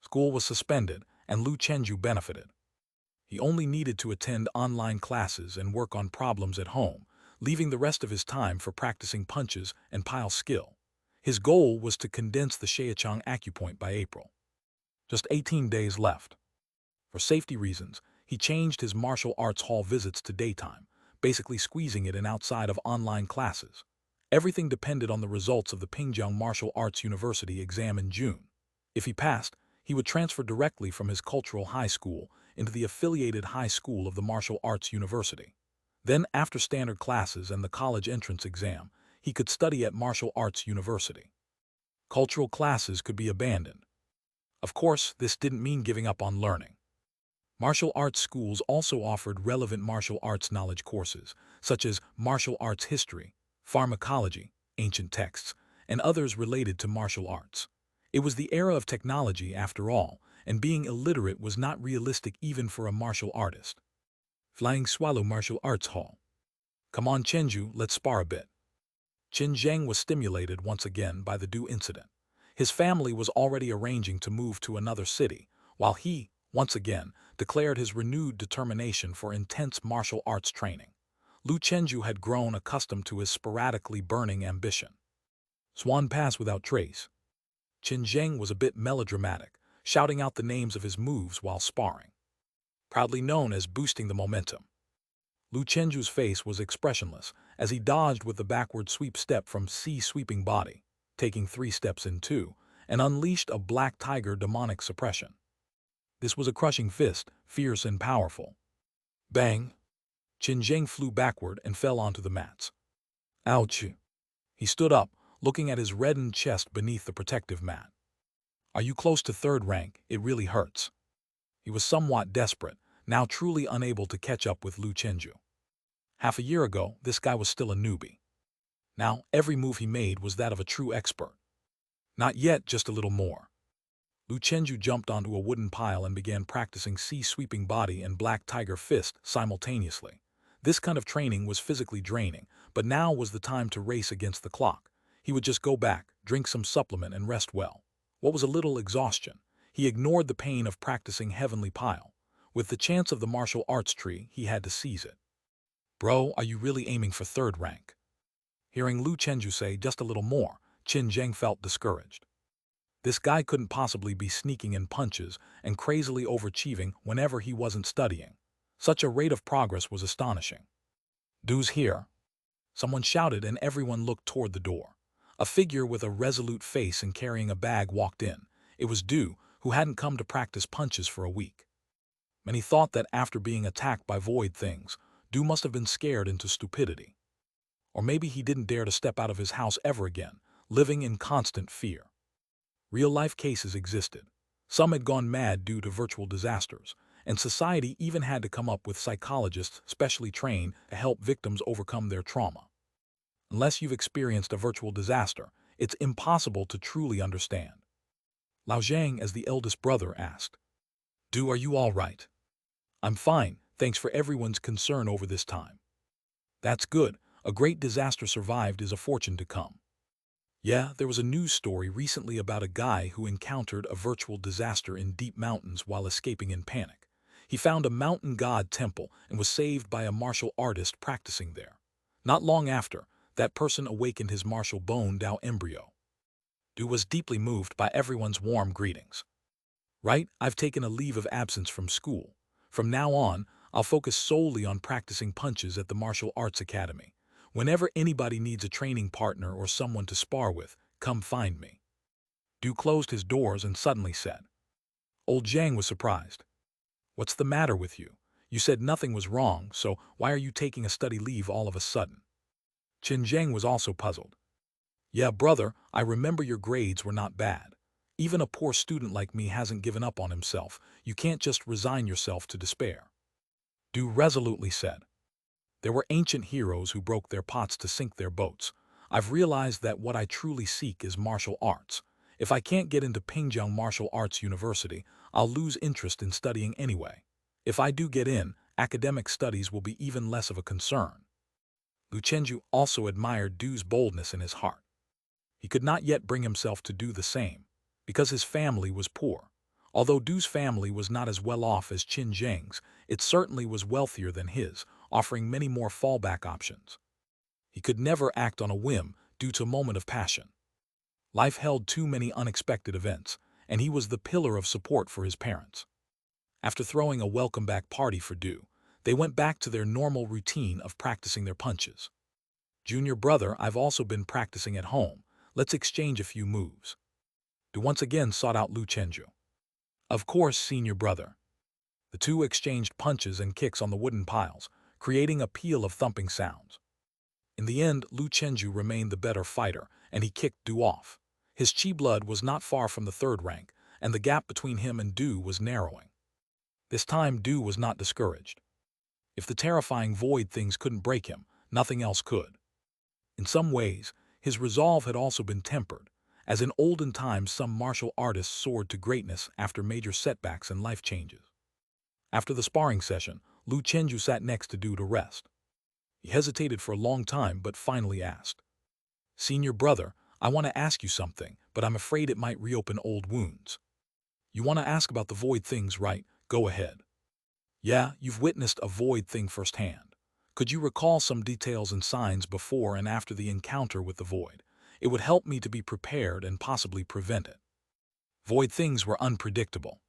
School was suspended, and Lu Chenju benefited. He only needed to attend online classes and work on problems at home, leaving the rest of his time for practicing punches and pile skill. His goal was to condense the Shaechang acupoint by April. Just 18 days left. For safety reasons, he changed his martial arts hall visits to daytime, basically squeezing it in outside of online classes. Everything depended on the results of the Pingjiang Martial Arts University exam in June. If he passed, he would transfer directly from his cultural high school into the affiliated high school of the Martial Arts University. Then, after standard classes and the college entrance exam, he could study at Martial Arts University. Cultural classes could be abandoned. Of course, this didn't mean giving up on learning. Martial arts schools also offered relevant martial arts knowledge courses, such as martial arts history, pharmacology, ancient texts, and others related to martial arts. It was the era of technology, after all, and being illiterate was not realistic even for a martial artist. Flying Swallow Martial Arts Hall. Come on, Chenju, let's spar a bit. Qin Zheng was stimulated once again by the Du incident. His family was already arranging to move to another city, while he, once again, declared his renewed determination for intense martial arts training. Lu Chenju had grown accustomed to his sporadically burning ambition. Swan Pass without trace. Qin Zheng was a bit melodramatic, shouting out the names of his moves while sparring. Proudly known as boosting the momentum. Lu Chenju's face was expressionless as he dodged with the backward sweep step from sweeping body, taking 3 steps in 2, and unleashed a black tiger demonic suppression. This was a crushing fist, fierce and powerful. Bang! Qin Zheng flew backward and fell onto the mats. Ouch! He stood up, looking at his reddened chest beneath the protective mat. Are you close to 3rd rank? It really hurts. He was somewhat desperate, now truly unable to catch up with Lu Chenju. Half a year ago, this guy was still a newbie. Now, every move he made was that of a true expert. Not yet, just a little more. Lu Chenju jumped onto a wooden pile and began practicing sweeping body and black tiger fist simultaneously. This kind of training was physically draining, but now was the time to race against the clock. He would just go back, drink some supplement and rest well. What was a little exhaustion? He ignored the pain of practicing heavenly pile. With the chance of the martial arts tree, he had to seize it. Bro, are you really aiming for 3rd rank? Hearing Lu Chenju say just a little more, Qin Zheng felt discouraged. This guy couldn't possibly be sneaking in punches and crazily overachieving whenever he wasn't studying. Such a rate of progress was astonishing. "Du's here," someone shouted, and everyone looked toward the door. A figure with a resolute face and carrying a bag walked in. It was Du, who hadn't come to practice punches for a week. Many thought that after being attacked by void things, Du must have been scared into stupidity. Or maybe he didn't dare to step out of his house ever again, living in constant fear. Real-life cases existed. Some had gone mad due to virtual disasters, and society even had to come up with psychologists specially trained to help victims overcome their trauma. Unless you've experienced a virtual disaster, it's impossible to truly understand. Lao Zhang, as the eldest brother, asked, "Du, are you all right?" "I'm fine, thanks for everyone's concern over this time." "That's good. A great disaster survived is a fortune to come." "Yeah, there was a news story recently about a guy who encountered a virtual disaster in deep mountains while escaping in panic. He found a mountain god temple and was saved by a martial artist practicing there. Not long after, that person awakened his martial bone Dao embryo." Du was deeply moved by everyone's warm greetings. "Right, I've taken a leave of absence from school. From now on, I'll focus solely on practicing punches at the Martial Arts Academy. Whenever anybody needs a training partner or someone to spar with, come find me." Du closed his doors and suddenly said. Old Zhang was surprised. "What's the matter with you? You said nothing was wrong, so why are you taking a study leave all of a sudden?" Qin Zhang was also puzzled. "Yeah, brother, I remember your grades were not bad. Even a poor student like me hasn't given up on himself. You can't just resign yourself to despair." Du resolutely said. "There were ancient heroes who broke their pots to sink their boats. I've realized that what I truly seek is martial arts. If I can't get into Pingjiang Martial Arts University, I'll lose interest in studying anyway. If I do get in, academic studies will be even less of a concern." Lu Chenju also admired Du's boldness in his heart. He could not yet bring himself to do the same, because his family was poor. Although Du's family was not as well off as Qin Zheng's, it certainly was wealthier than his, offering many more fallback options. He could never act on a whim due to a moment of passion. Life held too many unexpected events, and he was the pillar of support for his parents. After throwing a welcome-back party for Du, they went back to their normal routine of practicing their punches. "Junior brother, I've also been practicing at home. Let's exchange a few moves." Du once again sought out Lu Chenju. "Of course, senior brother." The two exchanged punches and kicks on the wooden piles, creating a peal of thumping sounds. In the end, Lu Chenju remained the better fighter, and he kicked Du off. His chi blood was not far from the third rank, and the gap between him and Du was narrowing. This time, Du was not discouraged. If the terrifying void things couldn't break him, nothing else could. In some ways, his resolve had also been tempered, as in olden times some martial artists soared to greatness after major setbacks and life changes. After the sparring session, Lu Chenju sat next to Du to rest. He hesitated for a long time but finally asked, "Senior brother, I want to ask you something, but I'm afraid it might reopen old wounds." "You want to ask about the void things, right? Go ahead." "Yeah, you've witnessed a void thing firsthand. Could you recall some details and signs before and after the encounter with the void? It would help me to be prepared and possibly prevent it." Void things were unpredictable.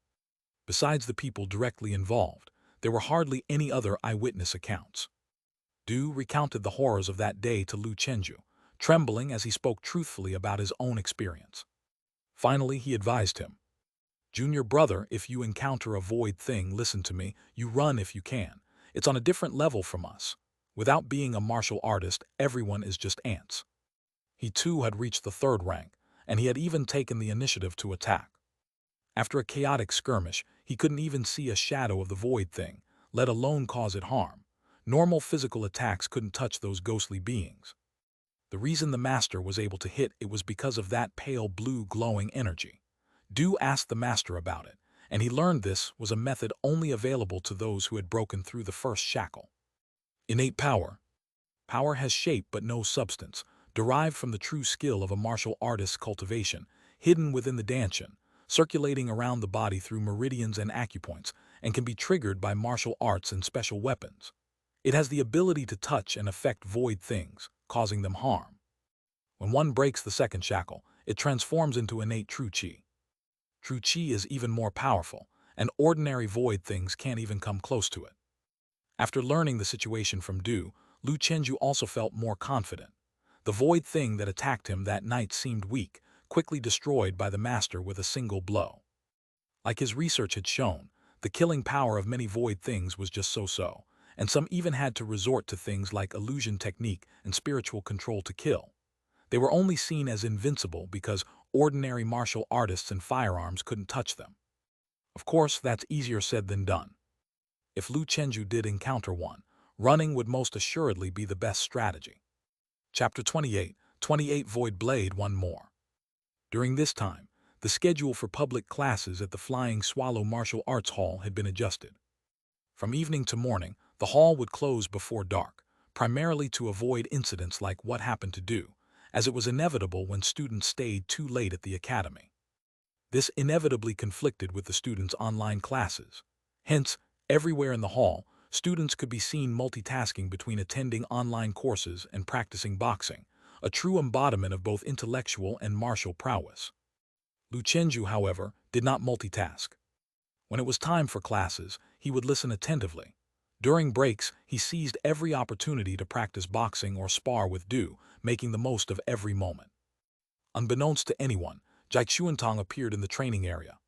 Besides the people directly involved, there were hardly any other eyewitness accounts. Du recounted the horrors of that day to Lu Chenju, trembling as he spoke truthfully about his own experience. Finally, he advised him, "Junior brother, if you encounter a void thing, listen to me, you run if you can. It's on a different level from us. Without being a martial artist, everyone is just ants." He too had reached the third rank, and he had even taken the initiative to attack. After a chaotic skirmish, he couldn't even see a shadow of the void thing, let alone cause it harm. Normal physical attacks couldn't touch those ghostly beings. The reason the master was able to hit it was because of that pale blue glowing energy. Du asked the master about it, and he learned this was a method only available to those who had broken through the first shackle. Innate power. Power has shape but no substance, derived from the true skill of a martial artist's cultivation, hidden within the dantian, circulating around the body through meridians and acupoints, and can be triggered by martial arts and special weapons. It has the ability to touch and affect void things, causing them harm. When one breaks the second shackle, it transforms into innate true chi. True chi is even more powerful, and ordinary void things can't even come close to it. After learning the situation from Du, Lu Chenju also felt more confident. The void thing that attacked him that night seemed weak, quickly destroyed by the master with a single blow. Like his research had shown, the killing power of many void things was just so-so, and some even had to resort to things like illusion technique and spiritual control to kill. They were only seen as invincible because ordinary martial artists and firearms couldn't touch them. Of course, that's easier said than done. If Lu Chenju did encounter one, running would most assuredly be the best strategy. Chapter 28, 28 Void Blade One More. During this time, the schedule for public classes at the Flying Swallow Martial Arts Hall had been adjusted. From evening to morning, the hall would close before dark, primarily to avoid incidents like what happened to Du, as it was inevitable when students stayed too late at the academy. This inevitably conflicted with the students' online classes. Hence, everywhere in the hall, students could be seen multitasking between attending online courses and practicing boxing, a true embodiment of both intellectual and martial prowess. Lu Chenju, however, did not multitask. When it was time for classes, he would listen attentively. During breaks, he seized every opportunity to practice boxing or spar with Du, making the most of every moment. Unbeknownst to anyone, Jai Chuantong appeared in the training area.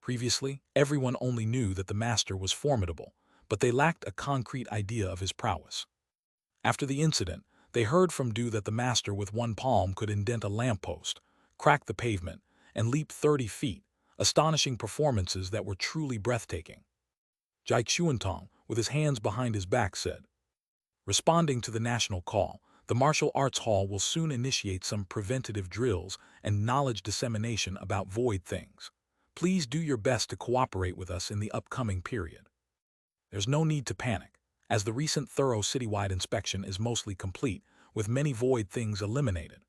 Previously, everyone only knew that the master was formidable, but they lacked a concrete idea of his prowess. After the incident, they heard from Du that the master with one palm could indent a lamppost, crack the pavement, and leap 30 feet, astonishing performances that were truly breathtaking. Jai Chuantong, with his hands behind his back, said, "Responding to the national call, the Martial Arts Hall will soon initiate some preventative drills and knowledge dissemination about void things. Please do your best to cooperate with us in the upcoming period. There's no need to panic, as the recent thorough citywide inspection is mostly complete, with many void things eliminated.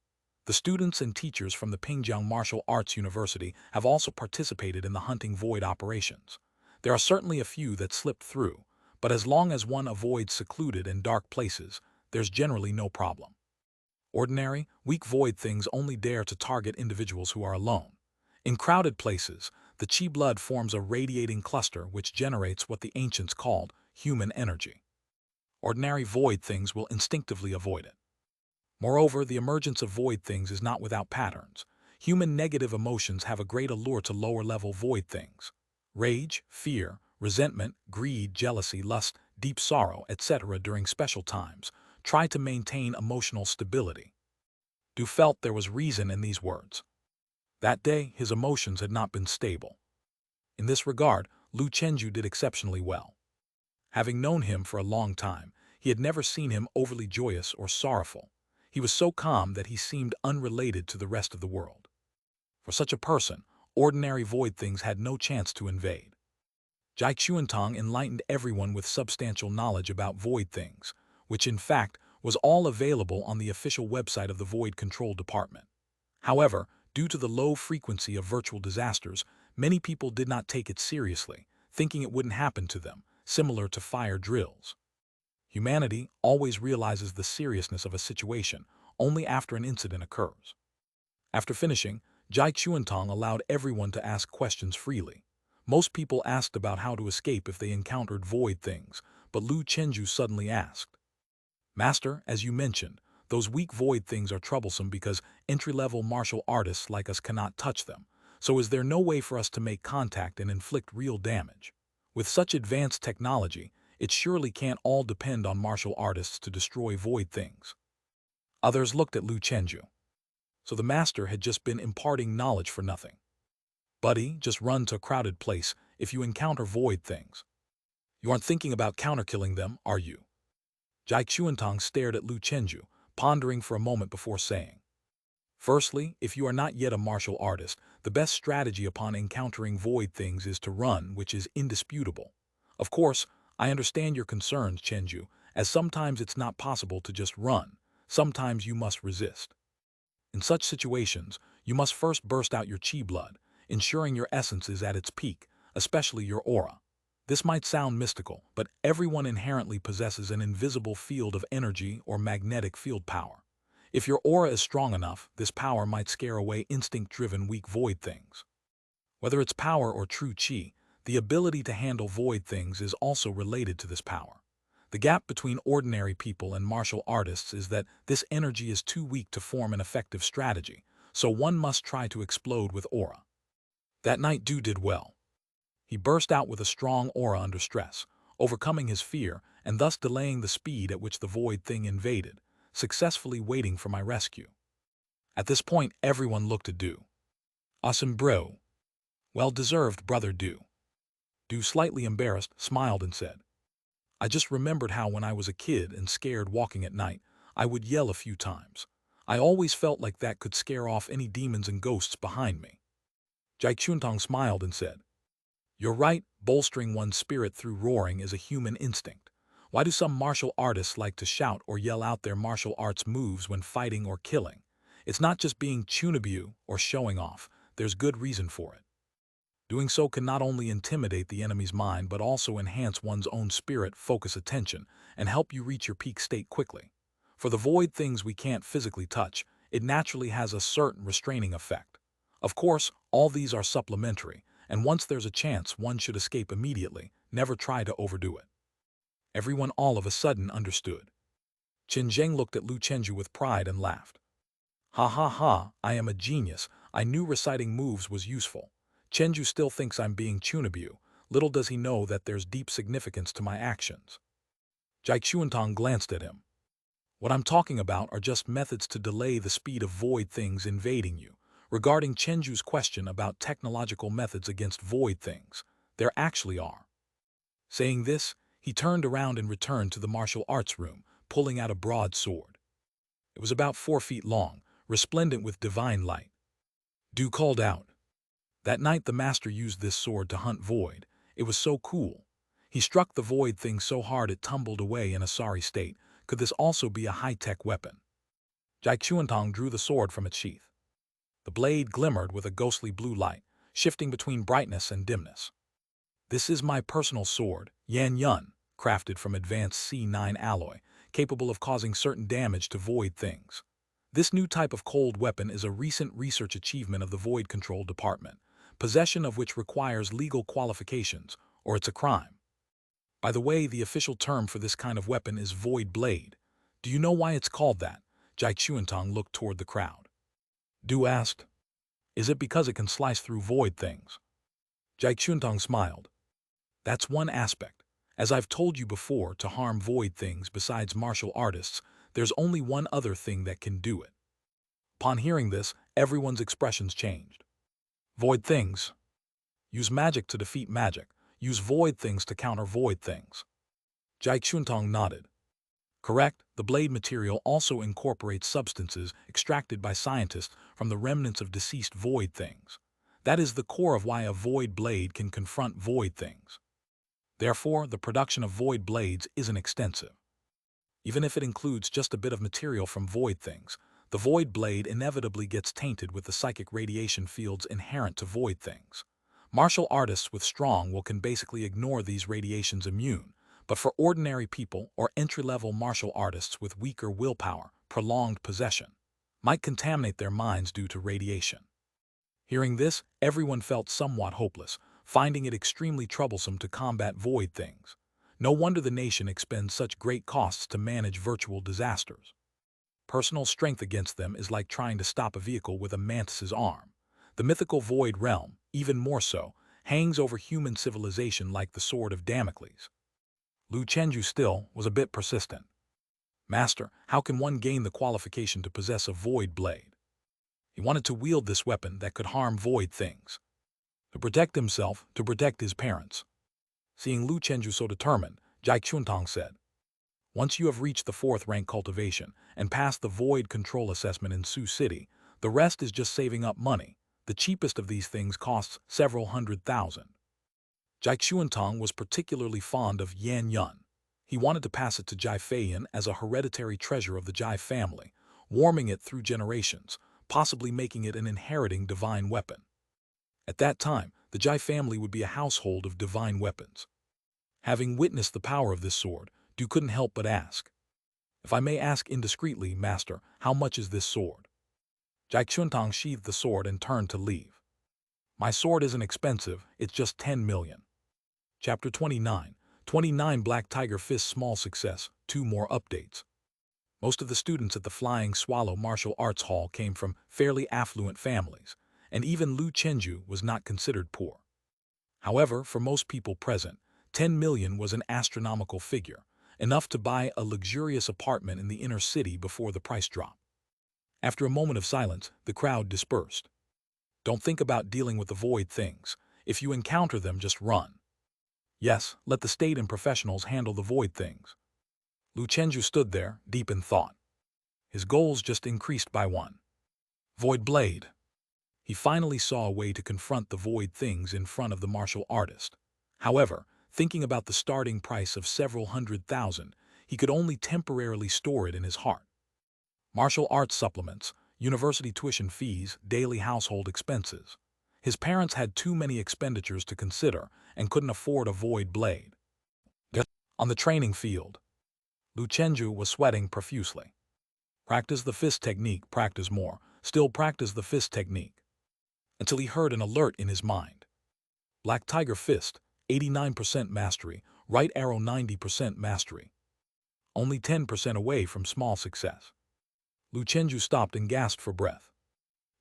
The students and teachers from the Pingjiang Martial Arts University have also participated in the hunting void operations. There are certainly a few that slip through, but as long as one avoids secluded and dark places, there's generally no problem. Ordinary, weak void things only dare to target individuals who are alone. In crowded places, the chi blood forms a radiating cluster which generates what the ancients called human energy. Ordinary void things will instinctively avoid it. Moreover, the emergence of void things is not without patterns. Human negative emotions have a great allure to lower-level void things. Rage, fear, resentment, greed, jealousy, lust, deep sorrow, etc. during special times try to maintain emotional stability. Du felt there was reason in these words. That day, his emotions had not been stable. In this regard, Lu Chenju did exceptionally well. Having known him for a long time, he had never seen him overly joyous or sorrowful. He was so calm that he seemed unrelated to the rest of the world. For such a person, ordinary void things had no chance to invade. Jai Chuantong enlightened everyone with substantial knowledge about void things, which in fact was all available on the official website of the Void Control Department. However, due to the low frequency of virtual disasters, many people did not take it seriously, thinking it wouldn't happen to them, similar to fire drills. Humanity always realizes the seriousness of a situation only after an incident occurs. After finishing, Jai Chuantong allowed everyone to ask questions freely. Most people asked about how to escape if they encountered void things, but Lu Chenju suddenly asked, "Master, as you mentioned, those weak void things are troublesome because entry-level martial artists like us cannot touch them, so is there no way for us to make contact and inflict real damage? With such advanced technology, it surely can't all depend on martial artists to destroy void things." Others looked at Lu Chenju. So the master had just been imparting knowledge for nothing. "Buddy, just run to a crowded place if you encounter void things. You aren't thinking about counter-killing them, are you?" Jai Chuantong stared at Lu Chenju, pondering for a moment before saying, "Firstly, if you are not yet a martial artist, the best strategy upon encountering void things is to run, which is indisputable. Of course, I understand your concerns, Chenju, as sometimes it's not possible to just run, sometimes you must resist. In such situations, you must first burst out your chi blood, ensuring your essence is at its peak, especially your aura. This might sound mystical, but everyone inherently possesses an invisible field of energy or magnetic field power. If your aura is strong enough, this power might scare away instinct-driven weak void things." Whether it's power or true chi, the ability to handle void things is also related to this power. The gap between ordinary people and martial artists is that this energy is too weak to form an effective strategy, so one must try to explode with aura. That night Du did well. He burst out with a strong aura under stress, overcoming his fear and thus delaying the speed at which the void thing invaded, successfully waiting for my rescue. At this point, everyone looked at Du. Awesome bro. Well-deserved, brother Du. Du, slightly embarrassed, smiled and said, I just remembered how when I was a kid and scared walking at night, I would yell a few times. I always felt like that could scare off any demons and ghosts behind me. Jai Chuntong smiled and said, You're right, bolstering one's spirit through roaring is a human instinct. Why do some martial artists like to shout or yell out their martial arts moves when fighting or killing? It's not just being chunabu or showing off, there's good reason for it. Doing so can not only intimidate the enemy's mind but also enhance one's own spirit, focus attention, and help you reach your peak state quickly. For the void things we can't physically touch, it naturally has a certain restraining effect. Of course, all these are supplementary, and once there's a chance one should escape immediately, never try to overdo it. Everyone all of a sudden understood. Qin Zheng looked at Lu Chenju with pride and laughed. Ha ha ha, I am a genius, I knew reciting moves was useful. Chenju still thinks I'm being chunabu, little does he know that there's deep significance to my actions. Jai Chuantong glanced at him. What I'm talking about are just methods to delay the speed of void things invading you. Regarding Chenju's question about technological methods against void things, there actually are. Saying this, he turned around and returned to the martial arts room, pulling out a broad sword. It was about 4 feet long, resplendent with divine light. Du called out. That night the master used this sword to hunt void. It was so cool. He struck the void thing so hard it tumbled away in a sorry state. Could this also be a high-tech weapon? Jai Chuantong drew the sword from its sheath. The blade glimmered with a ghostly blue light, shifting between brightness and dimness. This is my personal sword, Yan Yun, crafted from advanced C9 alloy, capable of causing certain damage to void things. This new type of cold weapon is a recent research achievement of the Void Control Department, possession of which requires legal qualifications, or it's a crime. By the way, the official term for this kind of weapon is Void Blade. Do you know why it's called that? Jai Chuantong looked toward the crowd. Du asked, Is it because it can slice through void things? Jai Chuantong smiled. That's one aspect. As I've told you before, to harm void things besides martial artists, there's only one other thing that can do it. Upon hearing this, everyone's expressions changed. Void things. Use magic to defeat magic. Use void things to counter void things. Jai Chuntong nodded. Correct, the blade material also incorporates substances extracted by scientists from the remnants of deceased void things. That is the core of why a void blade can confront void things. Therefore, the production of void blades isn't extensive. Even if it includes just a bit of material from void things, the void blade inevitably gets tainted with the psychic radiation fields inherent to void things. Martial artists with strong will can basically ignore these radiations immune, but for ordinary people or entry-level martial artists with weaker willpower, prolonged possession might contaminate their minds due to radiation. Hearing this, everyone felt somewhat hopeless, finding it extremely troublesome to combat void things. No wonder the nation expends such great costs to manage virtual disasters. Personal strength against them is like trying to stop a vehicle with a mantis's arm. The mythical void realm, even more so, hangs over human civilization like the sword of Damocles. Lu Chenju still was a bit persistent. Master, how can one gain the qualification to possess a void blade? He wanted to wield this weapon that could harm void things. To protect himself, to protect his parents. Seeing Lu Chenju so determined, Jai Chuntong said, Once you have reached the 4th rank cultivation and passed the void control assessment in Sioux City, the rest is just saving up money. The cheapest of these things costs several $100,000. Jai Chuantong was particularly fond of Yan Yun. He wanted to pass it to Jai Feiyan as a hereditary treasure of the Jai family, warming it through generations, possibly making it an inheriting divine weapon. At that time, the Jai family would be a household of divine weapons. Having witnessed the power of this sword, Du couldn't help but ask. If I may ask indiscreetly, Master, how much is this sword? Jai Chuantong sheathed the sword and turned to leave. My sword isn't expensive, it's just 10 million. Chapter 29. 29 Black Tiger Fist Small Success, 2 more updates. Most of the students at the Flying Swallow Martial Arts Hall came from fairly affluent families, and even Lu Chenju was not considered poor. However, for most people present, 10 million was an astronomical figure, enough to buy a luxurious apartment in the inner city before the price drop. After a moment of silence, the crowd dispersed. Don't think about dealing with the void things. If you encounter them, just run. Yes, let the state and professionals handle the void things. Lu Chenju stood there, deep in thought. His goals just increased by one. Void blade. He finally saw a way to confront the void things in front of the martial artist. However, thinking about the starting price of several 100,000, he could only temporarily store it in his heart. Martial arts supplements, university tuition fees, daily household expenses. His parents had too many expenditures to consider and couldn't afford a void blade. On the training field, Lu Chenju was sweating profusely. Practice the fist technique, practice more, still practice the fist technique. Until he heard an alert in his mind. Black Tiger Fist, 89% mastery, right arrow 90% mastery. Only 10% away from small success. Lu Chenju stopped and gasped for breath.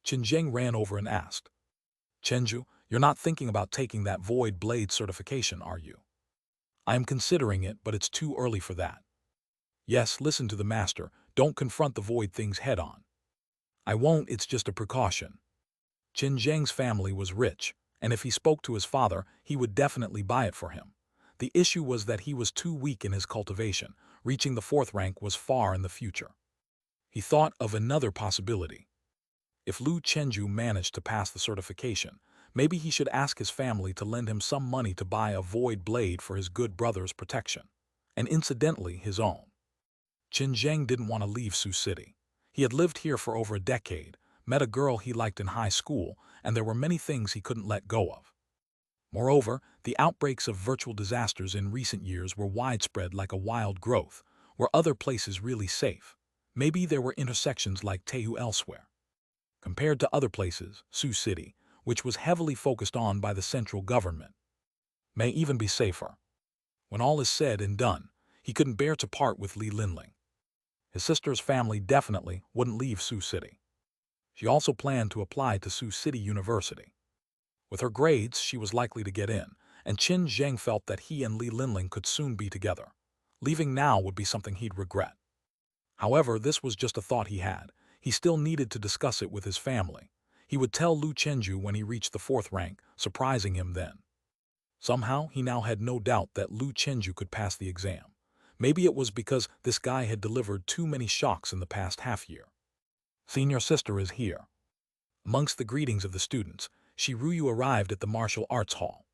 Qin Zheng ran over and asked, Chenju, you're not thinking about taking that void blade certification, are you? I am considering it, but it's too early for that. Yes, listen to the master, don't confront the void things head on. I won't, it's just a precaution. Qin Zheng's family was rich, and if he spoke to his father, he would definitely buy it for him. The issue was that he was too weak in his cultivation. Reaching the 4th rank was far in the future. He thought of another possibility. If Lu Chenju managed to pass the certification, maybe he should ask his family to lend him some money to buy a void blade for his good brother's protection, and incidentally his own. Qin Zheng didn't want to leave Sioux City. He had lived here for over a decade, met a girl he liked in high school, and there were many things he couldn't let go of. Moreover, the outbreaks of virtual disasters in recent years were widespread like a wild growth. Were other places really safe? Maybe there were intersections like Tehu elsewhere. Compared to other places, Sioux City, which was heavily focused on by the central government, may even be safer. When all is said and done, he couldn't bear to part with Li Linling. His sister's family definitely wouldn't leave Sioux City. She also planned to apply to Sioux City University. With her grades, she was likely to get in, and Qin Zheng felt that he and Li Linling could soon be together. Leaving now would be something he'd regret. However, this was just a thought he had. He still needed to discuss it with his family. He would tell Lu Chenju when he reached the 4th rank, surprising him then. Somehow, he now had no doubt that Lu Chenju could pass the exam. Maybe it was because this guy had delivered too many shocks in the past half-year. Senior sister is here. Amongst the greetings of the students, Shiruyu arrived at the martial arts hall.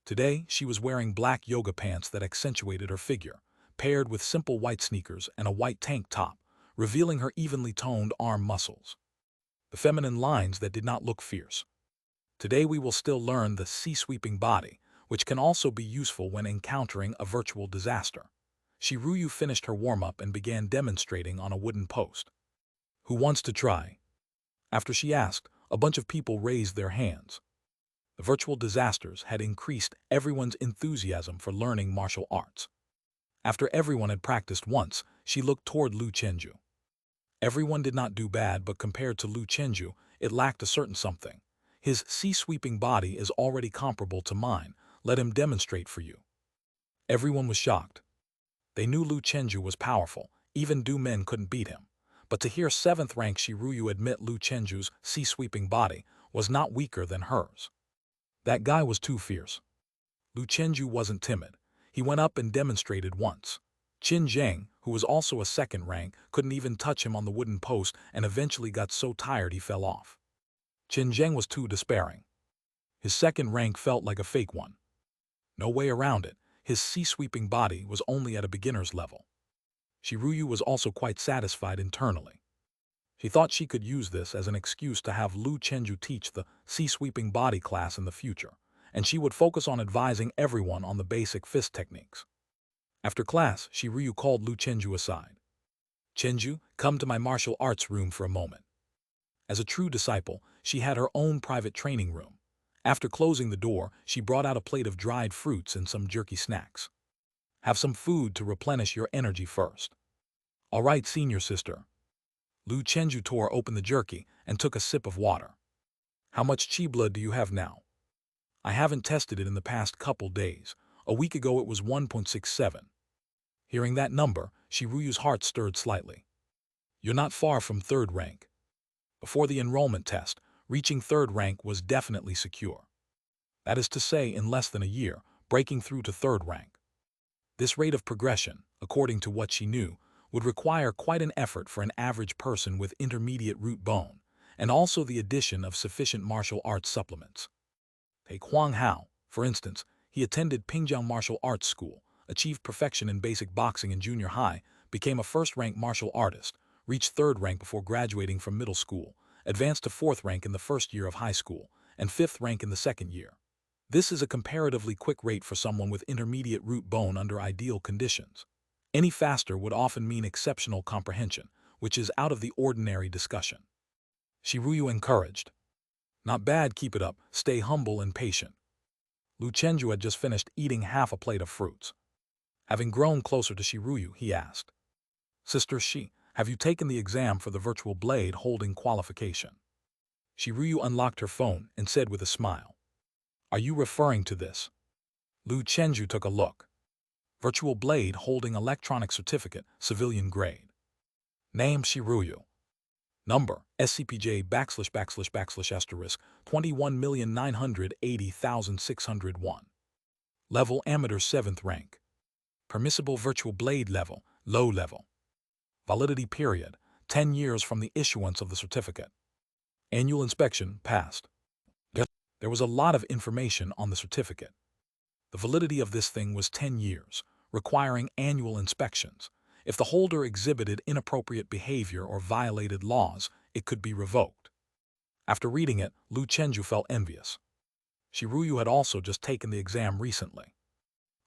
Today, she was wearing black yoga pants that accentuated her figure, paired with simple white sneakers and a white tank top, revealing her evenly toned arm muscles. The feminine lines that did not look fierce. Today we will still learn the sea-sweeping body, which can also be useful when encountering a virtual disaster. Shiruyu finished her warm-up and began demonstrating on a wooden post. Who wants to try? After she asked, a bunch of people raised their hands. The virtual disasters had increased everyone's enthusiasm for learning martial arts. After everyone had practiced once, she looked toward Lu Chenju. Everyone did not do bad, but compared to Lu Chenju, it lacked a certain something. His sea-sweeping body is already comparable to mine. Let him demonstrate for you. Everyone was shocked. They knew Lu Chenju was powerful. Even Du men couldn't beat him. But to hear 7th rank Shiruyu admit Lu Chenju's sea-sweeping body was not weaker than hers. That guy was too fierce. Lu Chenju wasn't timid. He went up and demonstrated once. Qin Zheng, who was also a 2nd rank, couldn't even touch him on the wooden post and eventually got so tired he fell off. Qin Zheng was too despairing. His 2nd rank felt like a fake one. No way around it. His sea-sweeping body was only at a beginner's level. Shiruyu was also quite satisfied internally. She thought she could use this as an excuse to have Lu Chenju teach the sea-sweeping body class in the future, and she would focus on advising everyone on the basic fist techniques. After class, Shiruyu called Lu Chenju aside. Chenju, come to my martial arts room for a moment. As a true disciple, she had her own private training room. After closing the door, she brought out a plate of dried fruits and some jerky snacks. Have some food to replenish your energy first. All right, senior sister. Lu Chenju tore open the jerky and took a sip of water. How much chi blood do you have now? I haven't tested it in the past couple days. A week ago it was 1.67. Hearing that number, Shiruyu's heart stirred slightly. You're not far from third rank. Before the enrollment test, reaching third rank was definitely secure. That is to say, in less than a year, breaking through to third rank. This rate of progression, according to what she knew, would require quite an effort for an average person with intermediate root bone, and also the addition of sufficient martial arts supplements. Take Huang Hao, for instance. He attended Pingjiang Martial Arts School, achieved perfection in basic boxing in junior high, became a first-rank martial artist, reached third rank before graduating from middle school, advanced to fourth rank in the first year of high school, and fifth rank in the second year. This is a comparatively quick rate for someone with intermediate root bone under ideal conditions. Any faster would often mean exceptional comprehension, which is out of the ordinary discussion. Shiruyu encouraged. Not bad, keep it up, stay humble and patient. Lu Chenju had just finished eating half a plate of fruits. Having grown closer to Shiruyu, he asked, Sister Shi, have you taken the exam for the virtual blade holding qualification? Shiruyu unlocked her phone and said with a smile, Are you referring to this? Lu Chenju took a look. Virtual blade holding electronic certificate, civilian grade. Name Shiruyu. Number, SCPJ // 21,980,601. Level, amateur 7th rank. Permissible virtual blade level, low level. Validity period, 10 years from the issuance of the certificate. Annual inspection, passed. There was a lot of information on the certificate. The validity of this thing was 10 years, requiring annual inspections. If the holder exhibited inappropriate behavior or violated laws, it could be revoked. After reading it, Lu Chenju felt envious. Shiruyu had also just taken the exam recently.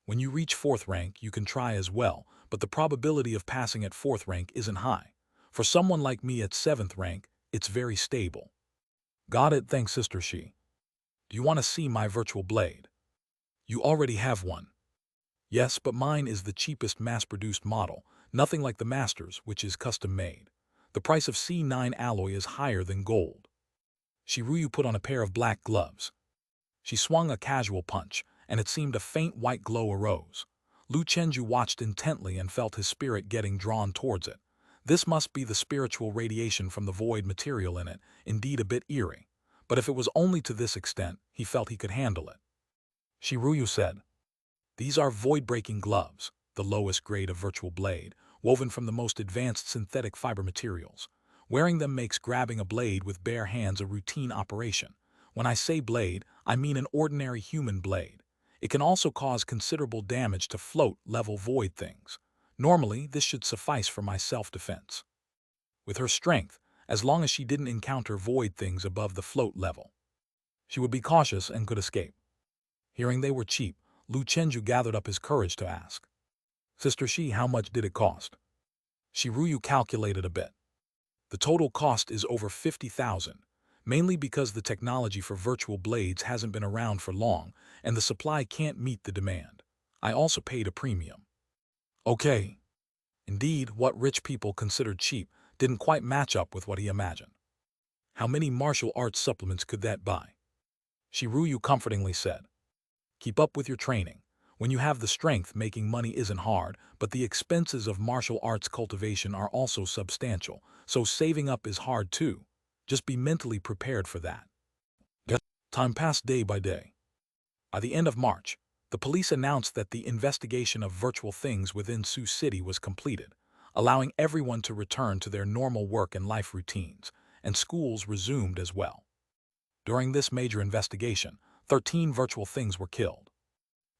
When you reach 4th rank, you can try as well, but the probability of passing at 4th rank isn't high. For someone like me at 7th rank, it's very stable. Got it, thanks Sister Shi. Do you want to see my virtual blade? You already have one. Yes, but mine is the cheapest mass-produced model, nothing like the Master's, which is custom-made. The price of C9 alloy is higher than gold. Shiruyu put on a pair of black gloves. She swung a casual punch, and it seemed a faint white glow arose. Lu Chenju watched intently and felt his spirit getting drawn towards it. This must be the spiritual radiation from the void material in it, indeed a bit eerie. But if it was only to this extent, he felt he could handle it. Shiruyu said, These are void-breaking gloves, the lowest grade of virtual blade, woven from the most advanced synthetic fiber materials. Wearing them makes grabbing a blade with bare hands a routine operation. When I say blade, I mean an ordinary human blade. It can also cause considerable damage to float-level void things. Normally, this should suffice for my self-defense. With her strength, as long as she didn't encounter void things above the float level, she would be cautious and could escape. Hearing they were cheap, Lu Chenju gathered up his courage to ask, Sister Shi, how much did it cost? Shiruyu calculated a bit. The total cost is over 50,000, mainly because the technology for virtual blades hasn't been around for long and the supply can't meet the demand. I also paid a premium. Okay. Indeed, what rich people considered cheap didn't quite match up with what he imagined. How many martial arts supplements could that buy? Shiruyu comfortingly said, Keep up with your training. When you have the strength, making money isn't hard, but the expenses of martial arts cultivation are also substantial, so saving up is hard too. Just be mentally prepared for that. Time passed day by day. By the end of March, the police announced that the investigation of virtual things within Sioux City was completed, allowing everyone to return to their normal work and life routines, and schools resumed as well. During this major investigation, 13 virtual things were killed.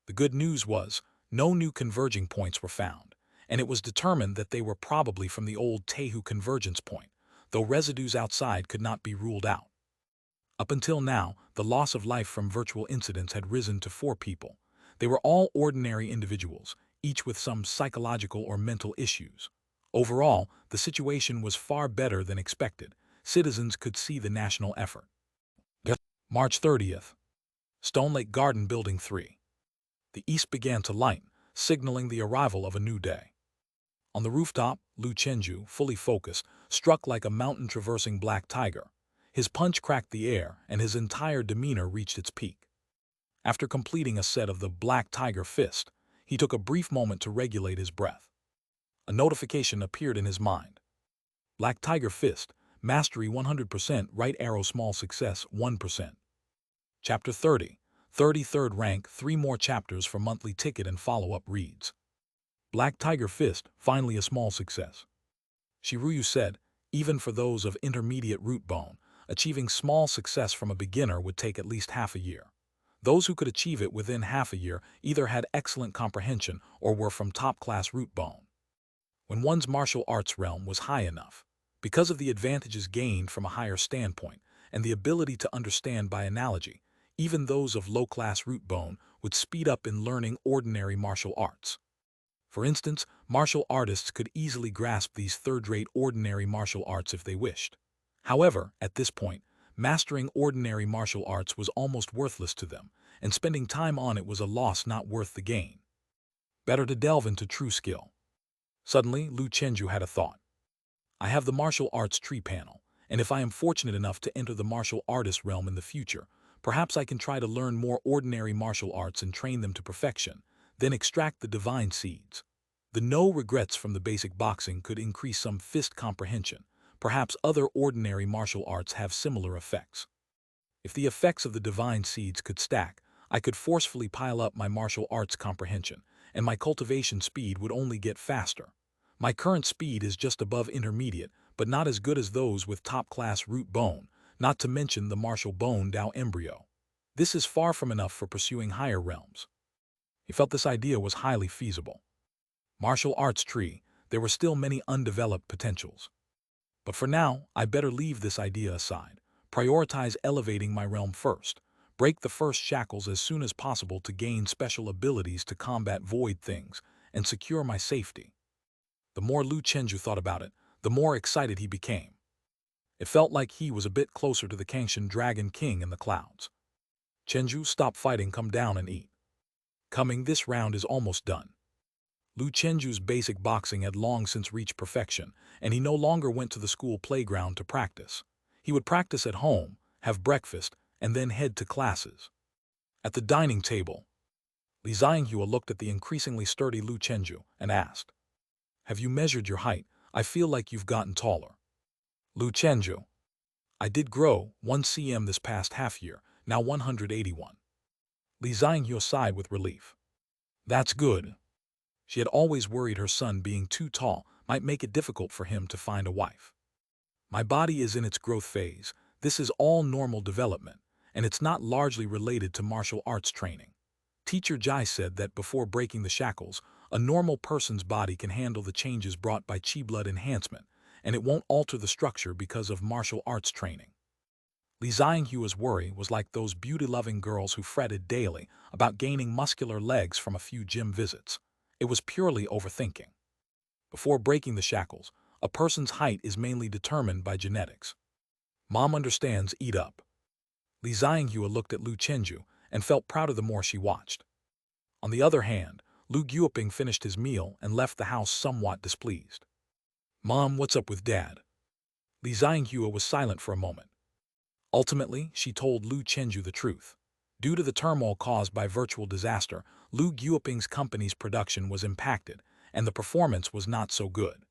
The good news was, no new converging points were found, and it was determined that they were probably from the old Tehu convergence point, though residues outside could not be ruled out. Up until now, the loss of life from virtual incidents had risen to 4 people. They were all ordinary individuals, each with some psychological or mental issues. Overall, the situation was far better than expected. Citizens could see the national effort. March 30th. Stone Lake Garden Building 3. The east began to lighten, signaling the arrival of a new day. On the rooftop, Lu Chenju, fully focused, struck like a mountain-traversing black tiger. His punch cracked the air, and his entire demeanor reached its peak. After completing a set of the Black Tiger Fist, he took a brief moment to regulate his breath. A notification appeared in his mind. Black Tiger Fist, Mastery 100%, Right Arrow Small Success 1%. Chapter 30, 33rd rank, 3 more chapters for monthly ticket and follow-up reads. Black Tiger Fist, finally a small success. Shiruyu said, even for those of intermediate root bone, achieving small success from a beginner would take at least half a year. Those who could achieve it within half a year either had excellent comprehension or were from top-class root bone. When one's martial arts realm was high enough, because of the advantages gained from a higher standpoint and the ability to understand by analogy, even those of low-class root bone would speed up in learning ordinary martial arts. For instance, martial artists could easily grasp these third-rate ordinary martial arts if they wished. However, at this point, mastering ordinary martial arts was almost worthless to them, and spending time on it was a loss not worth the gain. Better to delve into true skill. Suddenly, Lu Chenju had a thought. I have the martial arts tree panel, and if I am fortunate enough to enter the martial artist realm in the future, perhaps I can try to learn more ordinary martial arts and train them to perfection, then extract the divine seeds. The no regrets from the basic boxing could increase some fist comprehension. Perhaps other ordinary martial arts have similar effects. If the effects of the divine seeds could stack, I could forcefully pile up my martial arts comprehension, and my cultivation speed would only get faster. My current speed is just above intermediate, but not as good as those with top-class root bone, not to mention the martial bone Dao embryo. This is far from enough for pursuing higher realms. He felt this idea was highly feasible. Martial arts tree, there were still many undeveloped potentials. But for now, I better leave this idea aside, prioritize elevating my realm first, break the first shackles as soon as possible to gain special abilities to combat void things, and secure my safety. The more Lu Chenju thought about it, the more excited he became. It felt like he was a bit closer to the Kangshan Dragon King in the clouds. Chenju, stop fighting, come down and eat. Coming, this round is almost done. Lu Chenju's basic boxing had long since reached perfection, and he no longer went to the school playground to practice. He would practice at home, have breakfast, and then head to classes. At the dining table, Li Xianghua looked at the increasingly sturdy Lu Chenju and asked, have you measured your height? I feel like you've gotten taller. Lu Chenju, I did grow 1 cm this past half year, now 181. Li Xianghua sighed with relief. That's good. She had always worried her son being too tall might make it difficult for him to find a wife. My body is in its growth phase. This is all normal development, and it's not largely related to martial arts training. Teacher Jai said that before breaking the shackles, a normal person's body can handle the changes brought by chi blood enhancement, and it won't alter the structure because of martial arts training. Li Xianghua's worry was like those beauty-loving girls who fretted daily about gaining muscular legs from a few gym visits. It was purely overthinking. Before breaking the shackles, a person's height is mainly determined by genetics. Mom understands, eat up. Li Xianghua looked at Lu Chenju and felt prouder the more she watched. On the other hand, Lu Guoping finished his meal and left the house somewhat displeased. Mom, what's up with Dad? Li Xianghua was silent for a moment. Ultimately, she told Lu Chenju the truth. Due to the turmoil caused by virtual disaster, Lu Guoping's company's production was impacted, and the performance was not so good.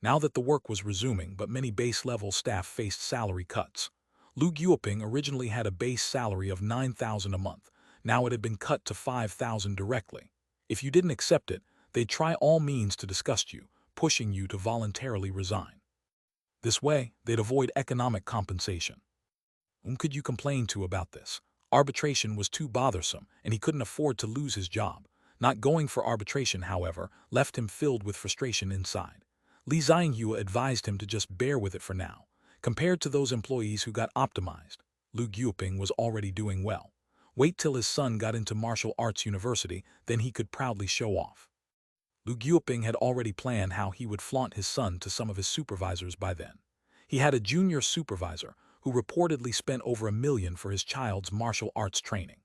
Now that the work was resuming, but many base-level staff faced salary cuts. Lu Guoping originally had a base salary of 9,000 a month. Now it had been cut to 5,000 directly. If you didn't accept it, they'd try all means to disgust you, pushing you to voluntarily resign. This way, they'd avoid economic compensation. Whom could you complain to about this? Arbitration was too bothersome, and he couldn't afford to lose his job. Not going for arbitration, however, left him filled with frustration inside. Li Xianghua advised him to just bear with it for now. Compared to those employees who got optimized, Lu Guoping was already doing well. Wait till his son got into martial arts university, then he could proudly show off. Lu Guoping had already planned how he would flaunt his son to some of his supervisors by then. He had a junior supervisor who reportedly spent over $1 million for his child's martial arts training.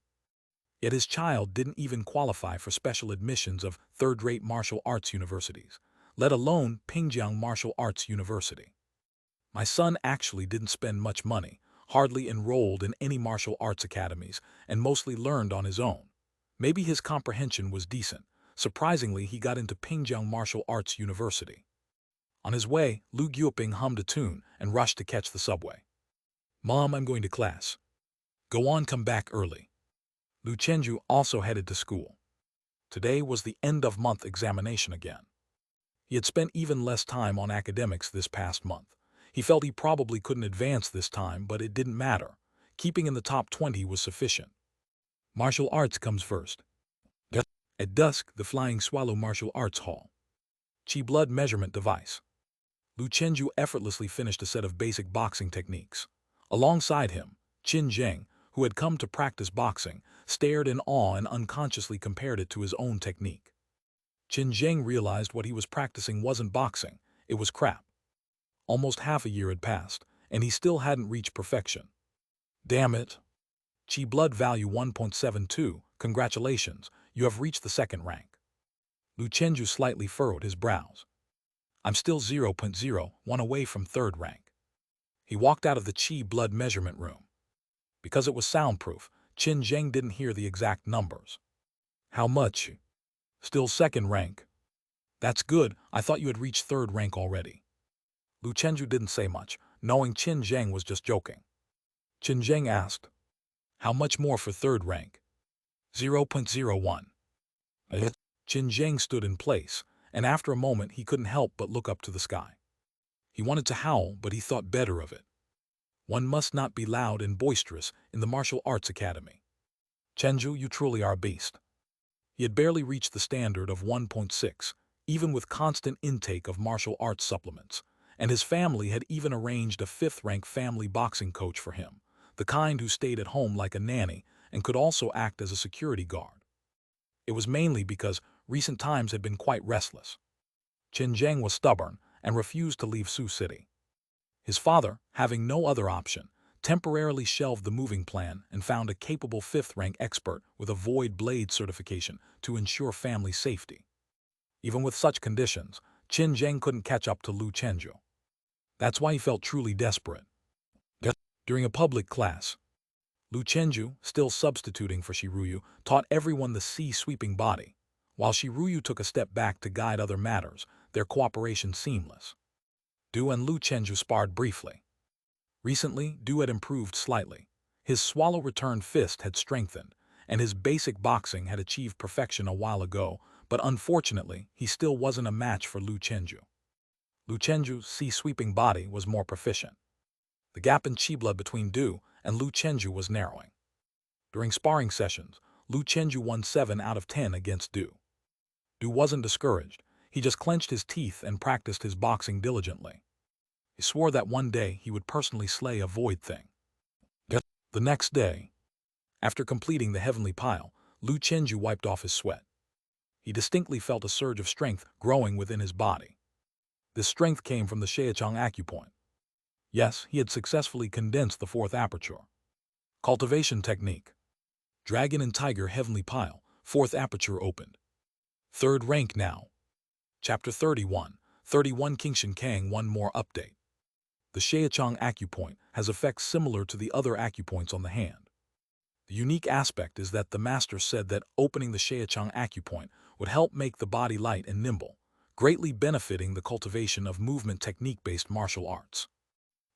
Yet his child didn't even qualify for special admissions of third-rate martial arts universities, let alone Pingjiang Martial Arts University. My son actually didn't spend much money, hardly enrolled in any martial arts academies, and mostly learned on his own. Maybe his comprehension was decent. Surprisingly, he got into Pingjiang Martial Arts University. On his way, Lu Guoping hummed a tune and rushed to catch the subway. "Mom, I'm going to class." "Go on, come back early." Lu Chenju also headed to school. Today was the end-of-month examination again. He had spent even less time on academics this past month. He felt he probably couldn't advance this time, but it didn't matter. Keeping in the top 20 was sufficient. Martial arts comes first. At dusk, the Flying Swallow Martial Arts Hall. Chi blood measurement device. Lu Chenju effortlessly finished a set of basic boxing techniques. Alongside him, Qin Zheng, who had come to practice boxing, stared in awe and unconsciously compared it to his own technique. Qin Zheng realized what he was practicing wasn't boxing, it was crap. Almost half a year had passed, and he still hadn't reached perfection. Damn it. Chi blood value 1.72, congratulations, you have reached the second rank. Lu Chenju slightly furrowed his brows. I'm still 0.01 away from third rank. He walked out of the Chi blood measurement room. Because it was soundproof, Qin Zheng didn't hear the exact numbers. How much? Still second rank. That's good, I thought you had reached third rank already. Lu Chenju didn't say much, knowing Qin Zheng was just joking. Qin Zheng asked, how much more for third rank? 0.01. Qin Zheng stood in place, and after a moment he couldn't help but look up to the sky. He wanted to howl, but he thought better of it. One must not be loud and boisterous in the martial arts academy. Chenju, you truly are a beast. He had barely reached the standard of 1.6, even with constant intake of martial arts supplements, and his family had even arranged a fifth-rank family boxing coach for him, the kind who stayed at home like a nanny and could also act as a security guard. It was mainly because recent times had been quite restless. Qin Zheng was stubborn and refused to leave Sioux City. His father, having no other option, temporarily shelved the moving plan and found a capable fifth-rank expert with a void blade certification to ensure family safety. Even with such conditions, Qin Zheng couldn't catch up to Lu Chenju. That's why he felt truly desperate. During a public class, Lu Chenju, still substituting for Shiruyu, taught everyone the sea-sweeping body. While Shiruyu took a step back to guide other matters, their cooperation seamless. Du and Lu Chenju sparred briefly. Recently, Du had improved slightly. His swallow-returned fist had strengthened, and his basic boxing had achieved perfection a while ago, but unfortunately, he still wasn't a match for Lu Chenju. Lu Chenju's sea-sweeping body was more proficient. The gap in chi blood between Du and Lu Chenju was narrowing. During sparring sessions, Lu Chenju won 7 out of 10 against Du. Du wasn't discouraged. He just clenched his teeth and practiced his boxing diligently. He swore that one day he would personally slay a void thing. The next day, after completing the heavenly pile, Lu Chenju wiped off his sweat. He distinctly felt a surge of strength growing within his body. This strength came from the Shaechang acupoint. Yes, he had successfully condensed the fourth aperture. Cultivation technique. Dragon and Tiger heavenly pile, fourth aperture opened. Third rank now. Chapter 31, 31 Kingshan Kang. One more update. The Shaechang acupoint has effects similar to the other acupoints on the hand. The unique aspect is that the master said that opening the Shaechang acupoint would help make the body light and nimble, greatly benefiting the cultivation of movement technique-based martial arts.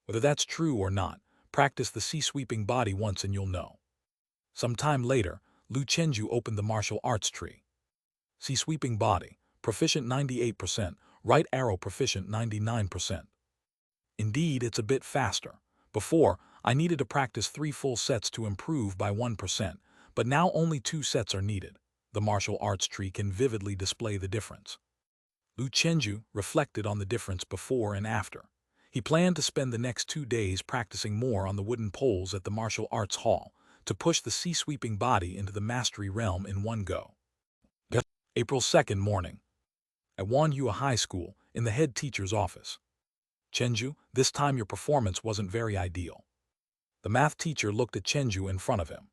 Whether that's true or not, practice the sea-sweeping body once and you'll know. Some time later, Lu Chenju opened the martial arts tree. Sea-sweeping body, proficient 98%, right arrow proficient 99%. Indeed, it's a bit faster. Before, I needed to practice 3 full sets to improve by 1%, but now only 2 sets are needed. The martial arts tree can vividly display the difference. Lu Chenju reflected on the difference before and after. He planned to spend the next 2 days practicing more on the wooden poles at the martial arts hall to push the sea-sweeping body into the mastery realm in one go. April 2nd morning. At Wanhua High School, in the head teacher's office. Chenju, this time your performance wasn't very ideal. The math teacher looked at Chenju in front of him.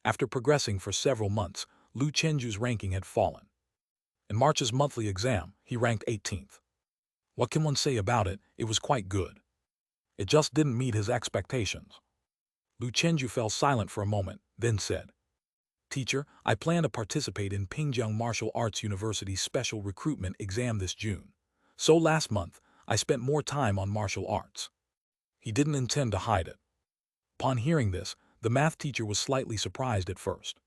After progressing for several months, Lu Chenju's ranking had fallen. In March's monthly exam, he ranked 18th. What can one say about it? It was quite good. It just didn't meet his expectations. Lu Chenju fell silent for a moment, then said, "Teacher, I plan to participate in Pingjiang Martial Arts University's special recruitment exam this June. So last month, I spent more time on martial arts." He didn't intend to hide it. Upon hearing this, the math teacher was slightly surprised at first.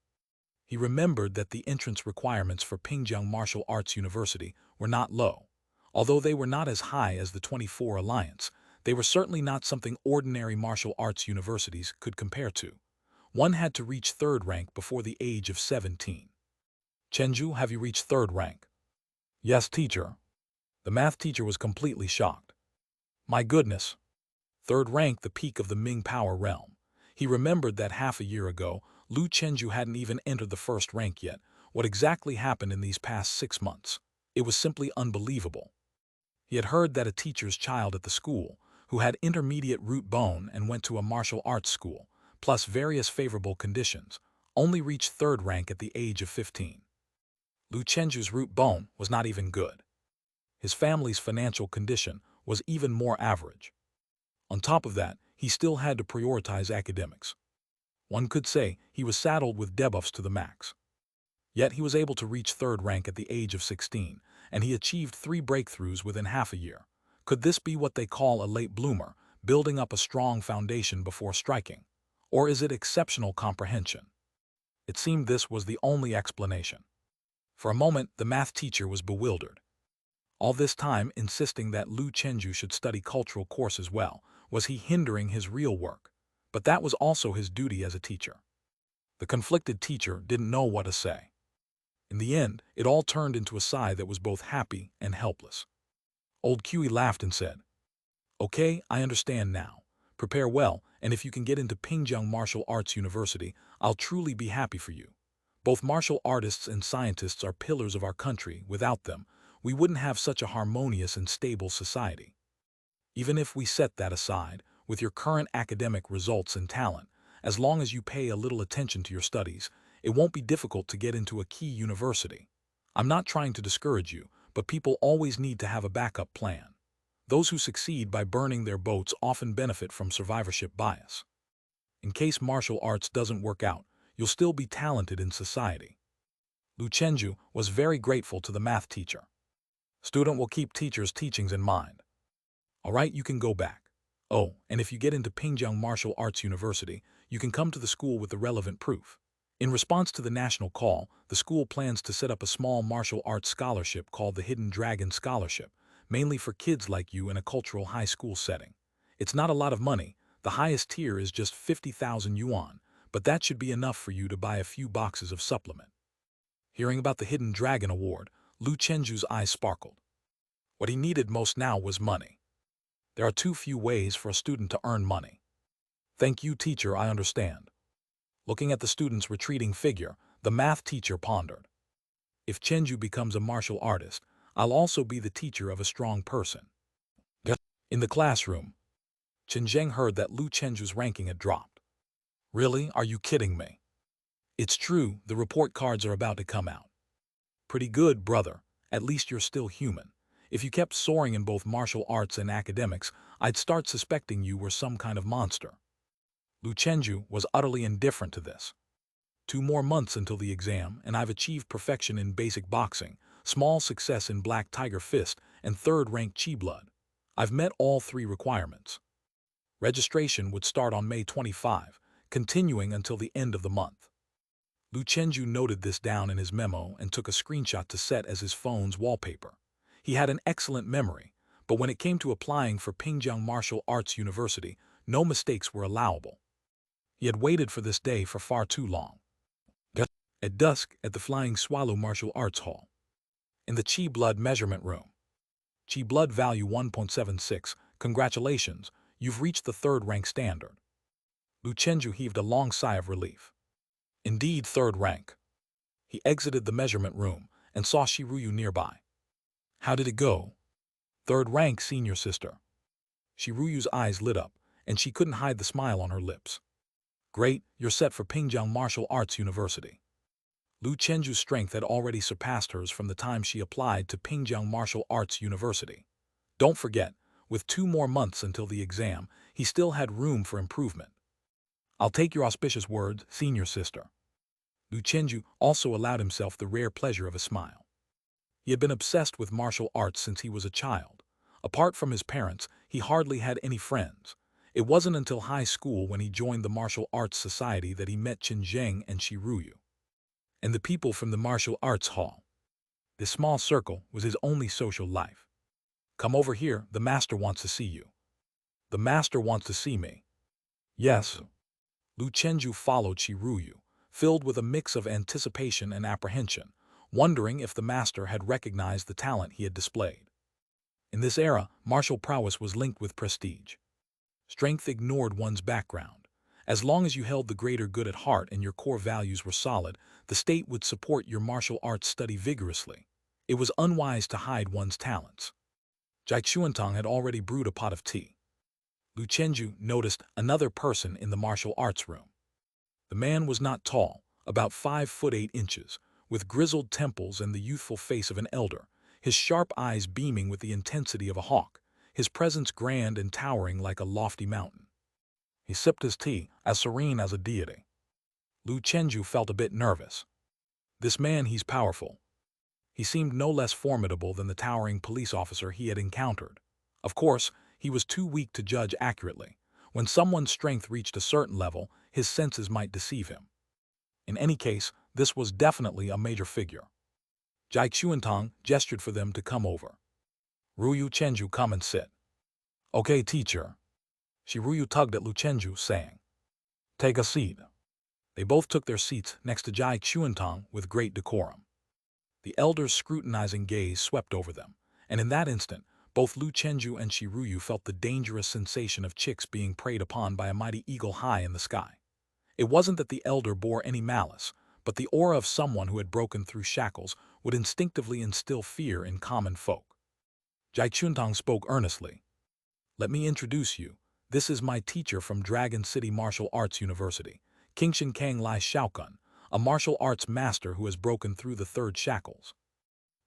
He remembered that the entrance requirements for Pingjiang Martial Arts University were not low. Although they were not as high as the 24 Alliance, they were certainly not something ordinary martial arts universities could compare to. One had to reach third rank before the age of 17. "Chenju, have you reached third rank?" "Yes, teacher." The math teacher was completely shocked. My goodness. Third rank, the peak of the Ming power realm. He remembered that half a year ago, Lu Chenju hadn't even entered the first rank yet. What exactly happened in these past 6 months? It was simply unbelievable. He had heard that a teacher's child at the school, who had intermediate root bone and went to a martial arts school, plus various favorable conditions, only reached third rank at the age of 15. Lu Chenju's root bone was not even good. His family's financial condition was even more average. On top of that, he still had to prioritize academics. One could say he was saddled with debuffs to the max. Yet he was able to reach third rank at the age of 16, and he achieved 3 breakthroughs within half a year. Could this be what they call a late bloomer, building up a strong foundation before striking? Or is it exceptional comprehension? It seemed this was the only explanation. For a moment, the math teacher was bewildered. All this time insisting that Lu Chenju should study cultural course as well, was he hindering his real work? But that was also his duty as a teacher. The conflicted teacher didn't know what to say. In the end, it all turned into a sigh that was both happy and helpless. Old Qi laughed and said, "Okay, I understand now. Prepare well, and if you can get into Pingjiang Martial Arts University, I'll truly be happy for you. Both martial artists and scientists are pillars of our country. Without them, we wouldn't have such a harmonious and stable society. Even if we set that aside, with your current academic results and talent, as long as you pay a little attention to your studies, it won't be difficult to get into a key university. I'm not trying to discourage you, but people always need to have a backup plan. Those who succeed by burning their boats often benefit from survivorship bias. In case martial arts doesn't work out, you'll still be talented in society." Lu Chenju was very grateful to the math teacher. "Student will keep teacher's teachings in mind. All right, you can go back. Oh, and if you get into Pingjiang Martial Arts University, you can come to the school with the relevant proof." In response to the national call, the school plans to set up a small martial arts scholarship called the Hidden Dragon Scholarship, mainly for kids like you in a cultural high school setting. It's not a lot of money. The highest tier is just 50,000 yuan, but that should be enough for you to buy a few boxes of supplement. Hearing about the Hidden Dragon Award, Lu Chenju's eyes sparkled. What he needed most now was money. There are too few ways for a student to earn money. "Thank you, teacher, I understand." Looking at the student's retreating figure, the math teacher pondered. "If Chenju becomes a martial artist, I'll also be the teacher of a strong person." In the classroom, Chen Zheng heard that Lu Chenju's ranking had dropped. "Really? Are you kidding me?" "It's true, the report cards are about to come out." "Pretty good, brother. At least you're still human. If you kept soaring in both martial arts and academics, I'd start suspecting you were some kind of monster." Lu Chenju was utterly indifferent to this. 2 more months until the exam, and I've achieved perfection in basic boxing, small success in Black Tiger Fist, and third-rank Chi Blood. I've met all 3 requirements. Registration would start on May 25, continuing until the end of the month. Lu Chenju noted this down in his memo and took a screenshot to set as his phone's wallpaper. He had an excellent memory, but when it came to applying for Pingjiang Martial Arts University, no mistakes were allowable. He had waited for this day for far too long. At dusk, at the Flying Swallow Martial Arts Hall. In the Chi Blood Measurement Room. Chi Blood value 1.76. Congratulations, you've reached the third rank standard. Lu Chenju heaved a long sigh of relief. Indeed, third rank. He exited the measurement room and saw Shiruyu nearby. "How did it go?" "Third rank, senior sister." Shiruyu's eyes lit up, and she couldn't hide the smile on her lips. Great, you're set for Pingjiang Martial Arts University. Lu Chenju's strength had already surpassed hers from the time she applied to Pingjiang Martial Arts University. Don't forget, with 2 more months until the exam, he still had room for improvement. I'll take your auspicious words, senior sister. Lu Chenju also allowed himself the rare pleasure of a smile. He had been obsessed with martial arts since he was a child. Apart from his parents, he hardly had any friends. It wasn't until high school when he joined the martial arts society that he met Qin Zheng and Shiruyu, and the people from the martial arts hall. This small circle was his only social life. Come over here, the master wants to see you. The master wants to see me. Yes. Lu Chenju followed Shiruyu, filled with a mix of anticipation and apprehension, wondering if the master had recognized the talent he had displayed. In this era, martial prowess was linked with prestige. Strength ignored one's background. As long as you held the greater good at heart and your core values were solid, the state would support your martial arts study vigorously. It was unwise to hide one's talents. Jai Chuantong had already brewed a pot of tea. Lu Chenju noticed another person in the martial arts room. The man was not tall, about 5'8", with grizzled temples and the youthful face of an elder, his sharp eyes beaming with the intensity of a hawk, his presence grand and towering like a lofty mountain. He sipped his tea, as serene as a deity. Lu Chenju felt a bit nervous. This man, he's powerful. He seemed no less formidable than the towering police officer he had encountered. Of course, he was too weak to judge accurately. When someone's strength reached a certain level, his senses might deceive him. In any case, this was definitely a major figure. Jai Chuantong gestured for them to come over. Ruyu Chenju, come and sit. Okay, teacher. Shiruyu tugged at Lu Chenju, saying, Take a seat. They both took their seats next to Jai Chuantong with great decorum. The elder's scrutinizing gaze swept over them, and in that instant, both Lu Chenju and Shiruyu felt the dangerous sensation of chicks being preyed upon by a mighty eagle high in the sky. It wasn't that the elder bore any malice, but the aura of someone who had broken through shackles would instinctively instill fear in common folk. Jai Chuantong spoke earnestly. Let me introduce you. This is my teacher from Dragon City Martial Arts University, Kingshan Kang Lai Shaokun, a martial arts master who has broken through the 3rd shackles.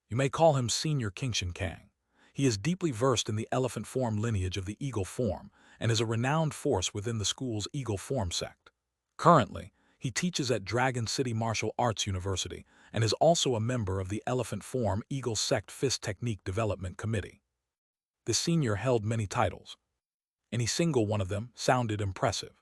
You may call him Senior Kingshan Kang. He is deeply versed in the elephant form lineage of the eagle form and is a renowned force within the school's eagle form sect. Currently, he teaches at Dragon City Martial Arts University and is also a member of the elephant form eagle sect fist technique development committee. The senior held many titles. Any single one of them sounded impressive.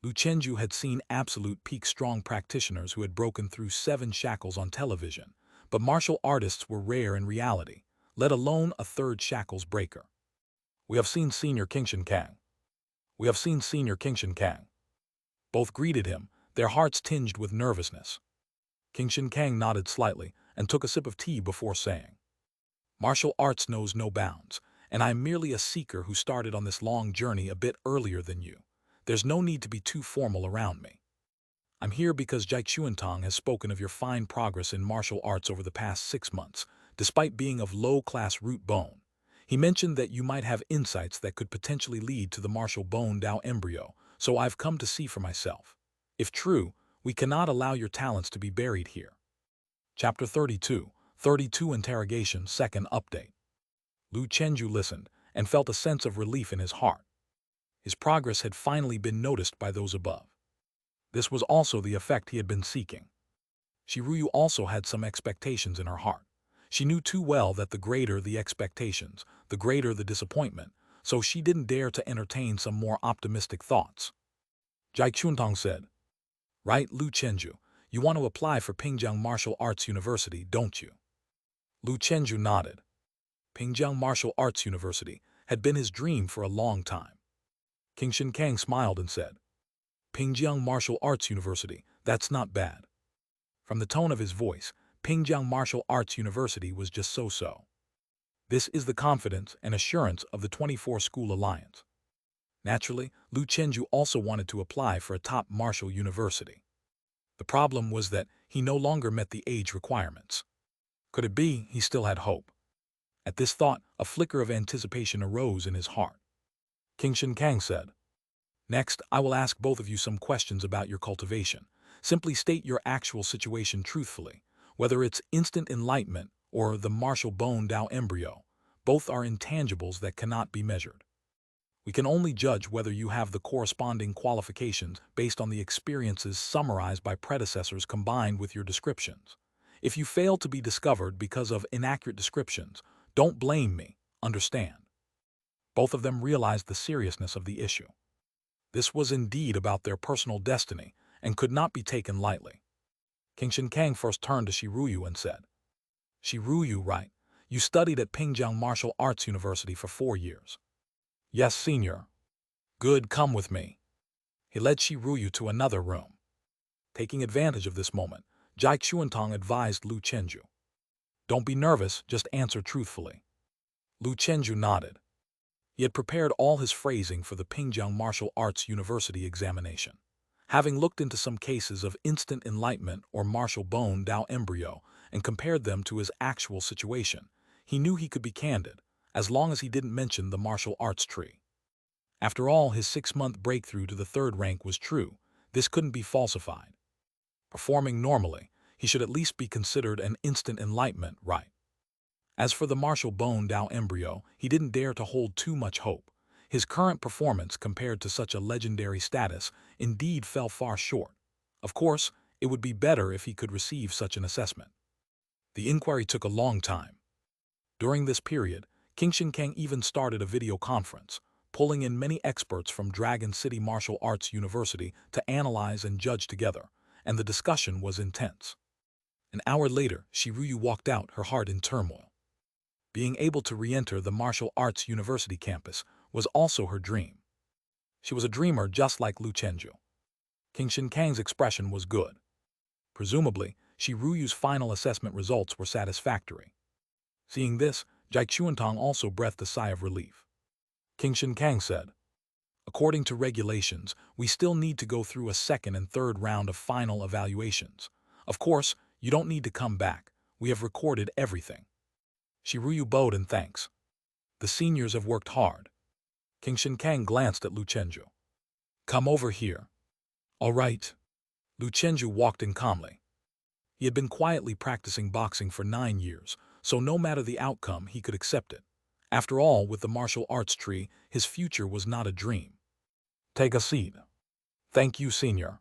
Lu Chenju had seen absolute peak strong practitioners who had broken through 7 shackles on television, but martial artists were rare in reality, let alone a 3rd shackles breaker. We have seen Senior Kingshan Kang. We have seen Senior Kingshan Kang. Both greeted him, their hearts tinged with nervousness. Kingshan Kang nodded slightly and took a sip of tea before saying, Martial arts knows no bounds, and I am merely a seeker who started on this long journey a bit earlier than you. There's no need to be too formal around me. I'm here because Jai Chuantong has spoken of your fine progress in martial arts over the past 6 months, despite being of low-class root bone. He mentioned that you might have insights that could potentially lead to the martial bone Dao embryo, so I've come to see for myself. If true, we cannot allow your talents to be buried here. Chapter 32, 32 Interrogation, 2nd Update. Lu Chenju listened and felt a sense of relief in his heart. His progress had finally been noticed by those above. This was also the effect he had been seeking. Shiruyu also had some expectations in her heart. She knew too well that the greater the expectations, the greater the disappointment, so she didn't dare to entertain some more optimistic thoughts. Jai Chuantong said, Right, Lu Chenju, you want to apply for Pingjiang Martial Arts University, don't you? Lu Chenju nodded. Pingjiang Martial Arts University had been his dream for a long time. Kingshan Kang smiled and said, Pingjiang Martial Arts University, that's not bad. From the tone of his voice, Pingjiang Martial Arts University was just so-so. This is the confidence and assurance of the 24-school alliance. Naturally, Lu Chenju also wanted to apply for a top martial university. The problem was that he no longer met the age requirements. Could it be he still had hope? At this thought, a flicker of anticipation arose in his heart. Kingshan Kang said, Next, I will ask both of you some questions about your cultivation. Simply state your actual situation truthfully, whether it's instant enlightenment or the martial bone Tao embryo. Both are intangibles that cannot be measured. We can only judge whether you have the corresponding qualifications based on the experiences summarized by predecessors combined with your descriptions. If you fail to be discovered because of inaccurate descriptions, don't blame me, understand. Both of them realized the seriousness of the issue. This was indeed about their personal destiny and could not be taken lightly. King Shinkang first turned to Shiruyu and said, Shiruyu, right? You studied at Pingjiang Martial Arts University for 4 years. Yes, senior. Good, come with me. He led Shiruyu to another room. Taking advantage of this moment, Jai Chuantong advised Lu Chenju. Don't be nervous, just answer truthfully. Lu Chenju nodded. He had prepared all his phrasing for the Pingjiang Martial Arts University examination. Having looked into some cases of instant enlightenment or martial bone Tao embryo and compared them to his actual situation, he knew he could be candid, as long as he didn't mention the martial arts tree. After all, his 6-month breakthrough to the 3rd rank was true. This couldn't be falsified. Performing normally, he should at least be considered an instant enlightenment, right? As for the martial bone Tao embryo, he didn't dare to hold too much hope. His current performance compared to such a legendary status indeed fell far short. Of course, it would be better if he could receive such an assessment. The inquiry took a long time. During this period, King Shinkang even started a video conference, pulling in many experts from Dragon City Martial Arts University to analyze and judge together, and the discussion was intense. An hour later, Shiruyu walked out, her heart in turmoil. Being able to re-enter the Martial Arts University campus was also her dream. She was a dreamer just like Lu Chenju. King Shinkang's expression was good. Presumably, Shiruyu's final assessment results were satisfactory. Seeing this, Jai Chuantong also breathed a sigh of relief. King Shinkang said, according to regulations, we still need to go through a 2nd and 3rd round of final evaluations. Of course, you don't need to come back. We have recorded everything. Shiruyu bowed in thanks. The seniors have worked hard. King Shinkang glanced at Lu Chenju. Come over here. All right. Lu Chenju walked in calmly. He had been quietly practicing boxing for 9 years, so no matter the outcome, he could accept it. After all, with the martial arts tree, his future was not a dream. Take a seat. Thank you, senior.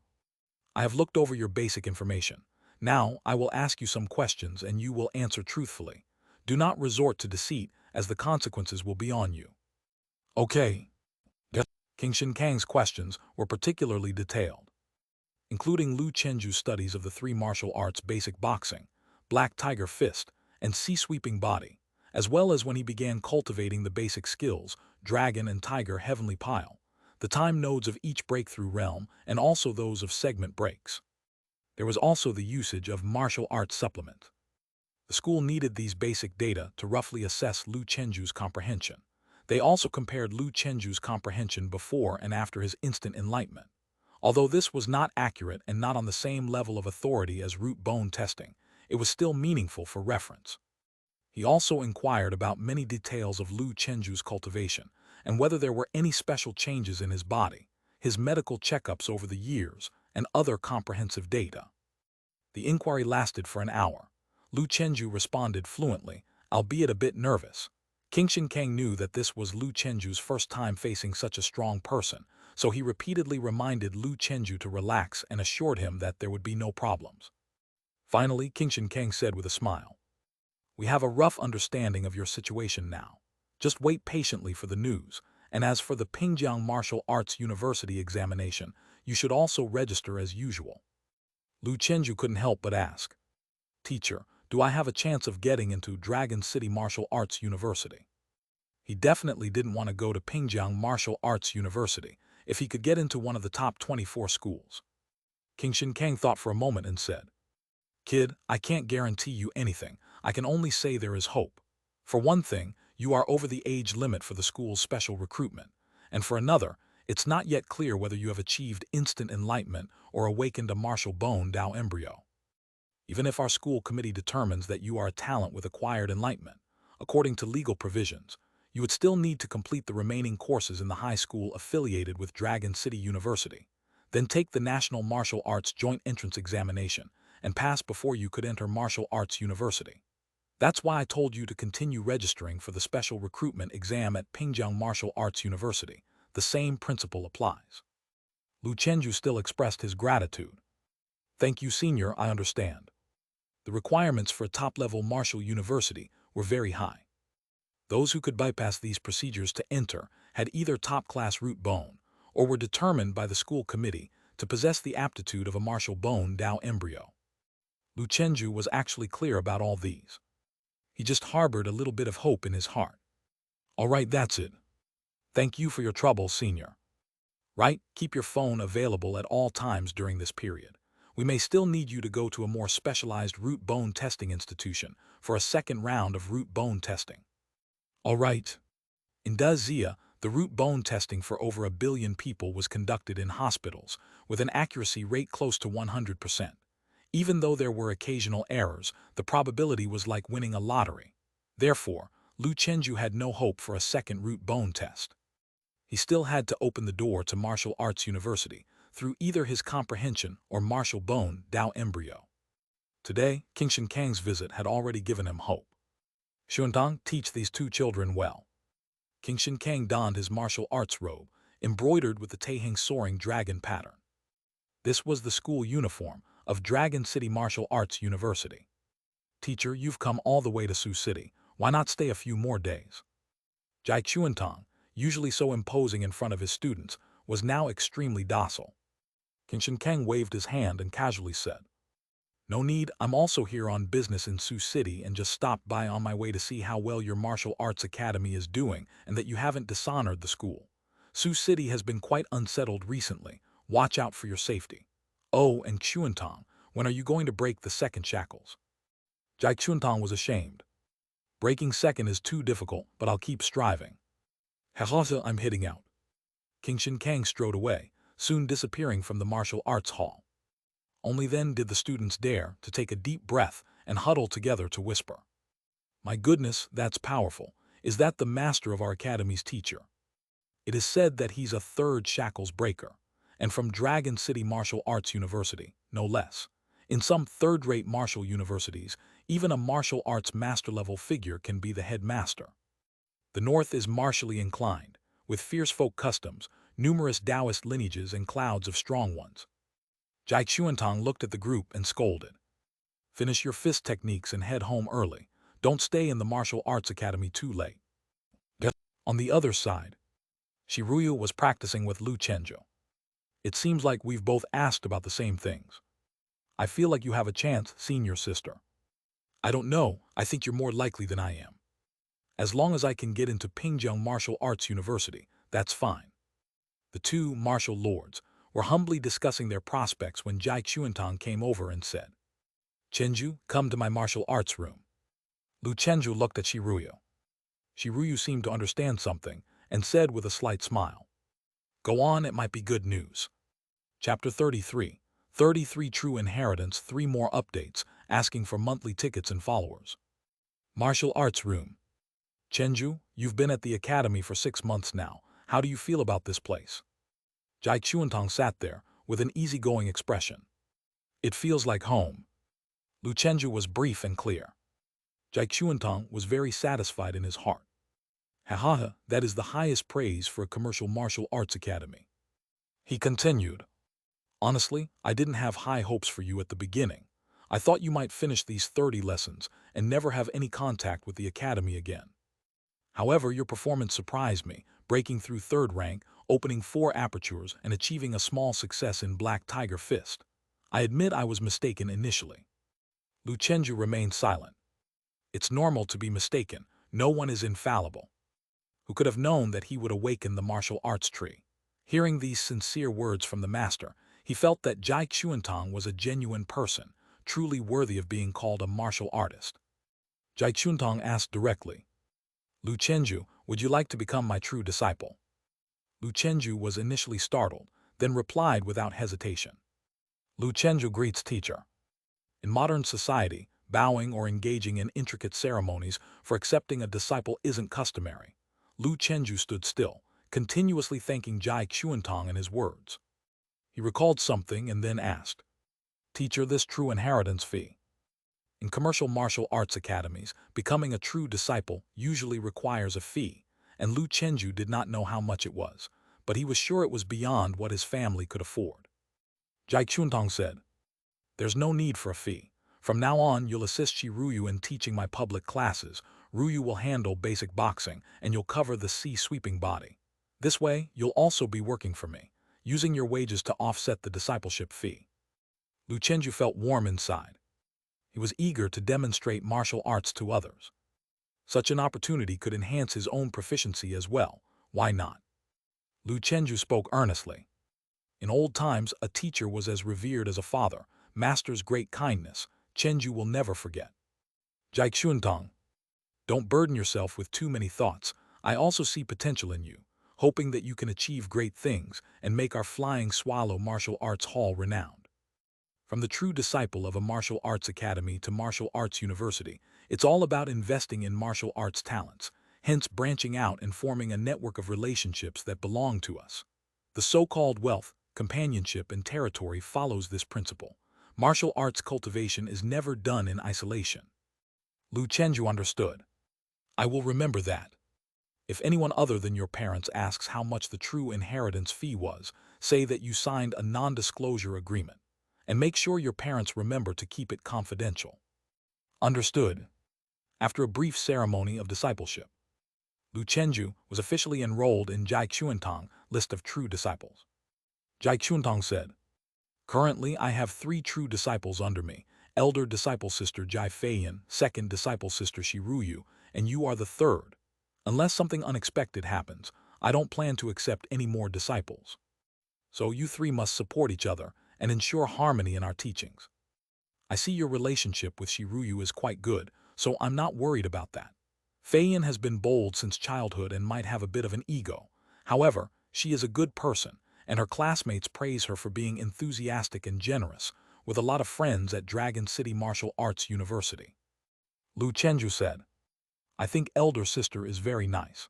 I have looked over your basic information. Now, I will ask you some questions and you will answer truthfully. Do not resort to deceit, as the consequences will be on you. Okay. King Shinkang's questions were particularly detailed, including Lu Chenju's studies of the 3 martial arts basic boxing, black tiger fist, and sea-sweeping body, as well as when he began cultivating the basic skills, dragon and tiger heavenly pile, the time nodes of each breakthrough realm, and also those of segment breaks. There was also the usage of martial arts supplement. The school needed these basic data to roughly assess Lu Chenju's comprehension. They also compared Lu Chenju's comprehension before and after his instant enlightenment. Although this was not accurate and not on the same level of authority as root bone testing, it was still meaningful for reference. He also inquired about many details of Lu Chenju's cultivation and whether there were any special changes in his body, his medical checkups over the years, and other comprehensive data. The inquiry lasted for an hour. Lu Chenju responded fluently, albeit a bit nervous. King Shinkang knew that this was Lu Chenju's first time facing such a strong person, so he repeatedly reminded Lu Chenju to relax and assured him that there would be no problems. Finally, King Shinkang said with a smile, we have a rough understanding of your situation now. Just wait patiently for the news, and as for the Pingjiang Martial Arts University examination, you should also register as usual. Lu Chenju couldn't help but ask, Teacher, do I have a chance of getting into Dragon City Martial Arts University? He definitely didn't want to go to Pingjiang Martial Arts University if he could get into one of the top 24 schools. King Shinkang thought for a moment and said, Kid, I can't guarantee you anything. I can only say there is hope. For one thing, you are over the age limit for the school's special recruitment, and for another, it's not yet clear whether you have achieved instant enlightenment or awakened a martial bone Tao embryo. Even if our school committee determines that you are a talent with acquired enlightenment, according to legal provisions, You would still need to complete the remaining courses in the high school affiliated with Dragon City University, then take the National Martial Arts Joint Entrance Examination, and pass before you could enter Martial Arts University. That's why I told you to continue registering for the special recruitment exam at Pingjiang Martial Arts University. The same principle applies. Lu Chenju still expressed his gratitude. Thank you, senior, I understand. The requirements for a top-level martial university were very high. Those who could bypass these procedures to enter had either top-class root bone or were determined by the school committee to possess the aptitude of a martial bone Dao embryo. Lu Chenju was actually clear about all these. He just harbored a little bit of hope in his heart. All right, that's it. Thank you for your trouble, senior. Right, keep your phone available at all times during this period. We may still need you to go to a more specialized root bone testing institution for a second round of root bone testing. All right. In Dazia, the root bone testing for over 1 billion people was conducted in hospitals with an accuracy rate close to 100%. Even though there were occasional errors, the probability was like winning a lottery. Therefore, Lu Chenju had no hope for a second root bone test. He still had to open the door to Martial Arts University through either his comprehension or martial bone Dao embryo. Today, King Shen Kang's visit had already given him hope. Xuantang, teach these two children well. King Shen Kang donned his martial arts robe, embroidered with the Taiheng soaring dragon pattern. This was the school uniform of Dragon City Martial Arts University. Teacher, you've come all the way to Sioux City. Why not stay a few more days? Jai Xuantang, usually so imposing in front of his students, was now extremely docile. King Shen Kang waved his hand and casually said, No need, I'm also here on business in Sioux City and just stopped by on my way to see how well your martial arts academy is doing and that you haven't dishonored the school. Sioux City has been quite unsettled recently. Watch out for your safety. Oh, and Xuantang, when are you going to break the second shackles? Jai Xuantang was ashamed. Breaking second is too difficult, but I'll keep striving. Hehasa, I'm hitting out. King Shen Kang strode away, soon disappearing from the martial arts hall. Only then did the students dare to take a deep breath and huddle together to whisper. My goodness, that's powerful. Is that the master of our academy's teacher? It is said that he's a third shackles breaker, and from Dragon City Martial Arts University, no less. In some third-rate martial universities, even a martial arts master-level figure can be the headmaster. The North is martially inclined, with fierce folk customs, numerous Taoist lineages, and clouds of strong ones. Jai Xuantang looked at the group and scolded. Finish your fist techniques and head home early. Don't stay in the martial arts academy too late. On the other side, Shiruyu was practicing with Lu Chenju. It seems like we've both asked about the same things. I feel like you have a chance, senior sister. I don't know, I think you're more likely than I am. As long as I can get into Pingjiang Martial Arts University, that's fine. The two martial lords were humbly discussing their prospects when Jai Xuantang came over and said, Chenju, come to my martial arts room. Lu Chenju looked at Shiruyu. Shiruyu seemed to understand something and said with a slight smile, Go on, it might be good news. Chapter 33, 33 True Inheritance, 3 more updates, asking for monthly tickets and followers. Martial Arts Room. Chenju, you've been at the academy for 6 months now. How do you feel about this place? Jai Xuantang sat there with an easygoing expression. It feels like home. Lu Chenju was brief and clear. Jai Xuantang was very satisfied in his heart. Haha, that is the highest praise for a commercial martial arts academy. He continued, Honestly, I didn't have high hopes for you at the beginning. I thought you might finish these 30 lessons and never have any contact with the academy again. However, your performance surprised me, breaking through 3rd rank, opening 4 apertures, and achieving a small success in Black Tiger Fist. I admit I was mistaken initially. Lu Chenju remained silent. It's normal to be mistaken. No one is infallible. Who could have known that he would awaken the martial arts tree? Hearing these sincere words from the master, he felt that Jai Xuantang was a genuine person, truly worthy of being called a martial artist. Jai Xuantang asked directly, Lu Chenju, would you like to become my true disciple? Lu Chenju was initially startled, then replied without hesitation. Lu Chenju greets teacher. In modern society, bowing or engaging in intricate ceremonies for accepting a disciple isn't customary. Lu Chenju stood still, continuously thanking Jai Xuantong and his words. He recalled something and then asked, "Teacher, this true inheritance fee?" In commercial martial arts academies, becoming a true disciple usually requires a fee, and Lu Chenju did not know how much it was, but he was sure it was beyond what his family could afford. Jai Xuantong said, "There's no need for a fee. From now on, you'll assist Shiruyu in teaching my public classes. Ryu will handle basic boxing, and you'll cover the sea-sweeping body. This way, you'll also be working for me, using your wages to offset the discipleship fee." Lu Chenju felt warm inside. He was eager to demonstrate martial arts to others. Such an opportunity could enhance his own proficiency as well. Why not? Lu Chenju spoke earnestly. In old times, a teacher was as revered as a father. Master's great kindness, Chenju will never forget. Jai Xuantong, don't burden yourself with too many thoughts. I also see potential in you, hoping that you can achieve great things and make our Flying Swallow Martial Arts Hall renowned. From the true disciple of a martial arts academy to martial arts university, it's all about investing in martial arts talents, hence branching out and forming a network of relationships that belong to us. The so-called wealth, companionship, and territory follows this principle. Martial arts cultivation is never done in isolation. Lu Chenju understood. I will remember that. If anyone other than your parents asks how much the true inheritance fee was, say that you signed a non-disclosure agreement. And make sure your parents remember to keep it confidential. Understood. After a brief ceremony of discipleship, Lu Chenju was officially enrolled in Jai Xuantong list of true disciples. Jai Xuantong said, "Currently, I have 3 true disciples under me, elder disciple sister Jai Feiyan, second disciple sister Shiruyu, and you are the 3rd. Unless something unexpected happens, I don't plan to accept any more disciples. So you 3 must support each other and ensure harmony in our teachings. I see your relationship with Shiruyu is quite good, so I'm not worried about that. Feiyan has been bold since childhood and might have a bit of an ego. However, she is a good person, and her classmates praise her for being enthusiastic and generous, with a lot of friends at Dragon City Martial Arts University." Lu Chenju said, "I think elder sister is very nice."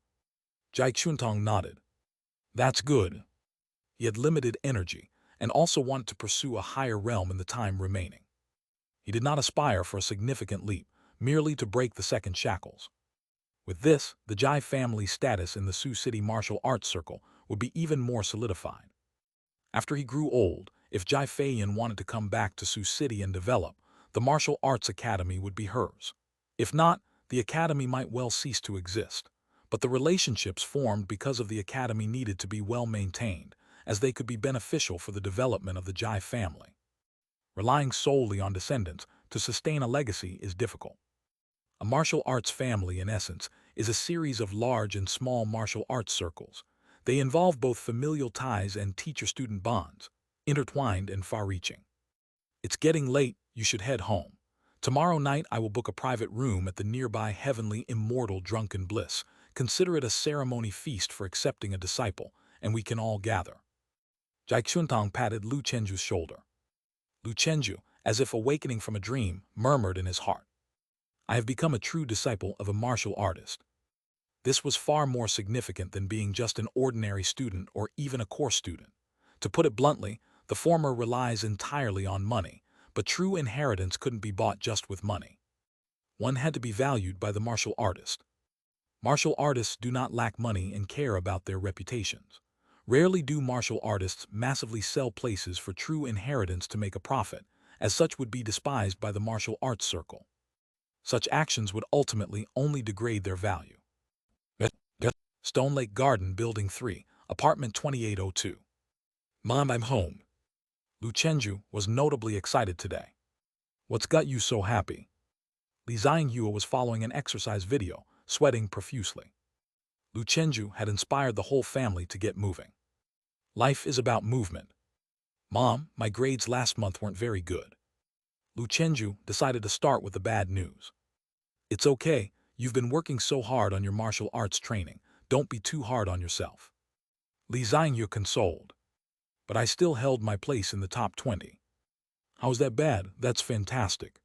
Jai Xuantong nodded. That's good. He had limited energy, and also wanted to pursue a higher realm in the time remaining. He did not aspire for a significant leap, merely to break the second shackles. With this, the Jai family's status in the Sioux City martial arts circle would be even more solidified. After he grew old, if Jai Feiyan wanted to come back to Sioux City and develop, the martial arts academy would be hers. If not, the academy might well cease to exist. But the relationships formed because of the academy needed to be well maintained, as they could be beneficial for the development of the Jai family. Relying solely on descendants to sustain a legacy is difficult. A martial arts family, in essence, is a series of large and small martial arts circles. They involve both familial ties and teacher-student bonds, intertwined and far-reaching. It's getting late, you should head home. Tomorrow night I will book a private room at the nearby heavenly immortal Drunken Bliss. Consider it a ceremony feast for accepting a disciple, and we can all gather. Jai Xuantong patted Lu Chenju's shoulder. Lu Chenju, as if awakening from a dream, murmured in his heart, I have become a true disciple of a martial artist. This was far more significant than being just an ordinary student or even a course student. To put it bluntly, the former relies entirely on money, but true inheritance couldn't be bought just with money. One had to be valued by the martial artist. Martial artists do not lack money and care about their reputations. Rarely do martial artists massively sell places for true inheritance to make a profit, as such would be despised by the martial arts circle. Such actions would ultimately only degrade their value. Stone Lake Garden, Building 3, Apartment 2802. Mom, I'm home. Lu Chenju was notably excited today. What's got you so happy? Li Xianghua was following an exercise video, sweating profusely. Lu Chenju had inspired the whole family to get moving. Life is about movement. Mom, my grades last month weren't very good. Lu Chenju decided to start with the bad news. It's okay, you've been working so hard on your martial arts training, don't be too hard on yourself. Li Xianghua consoled. But I still held my place in the top 20. How's that bad? That's fantastic.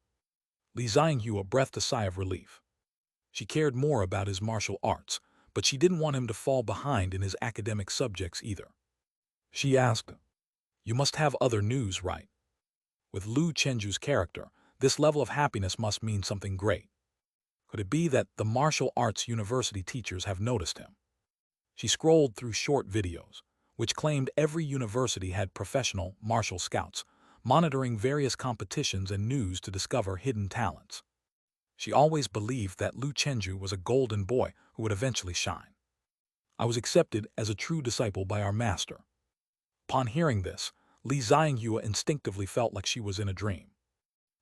Li Xianghua breathed a sigh of relief. She cared more about his martial arts, but she didn't want him to fall behind in his academic subjects either. She asked, "You must have other news, right?" With Lu Chenju's character, this level of happiness must mean something great. Could it be that the martial arts university teachers have noticed him? She scrolled through short videos, which claimed every university had professional martial scouts, monitoring various competitions and news to discover hidden talents. She always believed that Lu Chenju was a golden boy who would eventually shine. "I was accepted as a true disciple by our master." Upon hearing this, Li Xianghua instinctively felt like she was in a dream.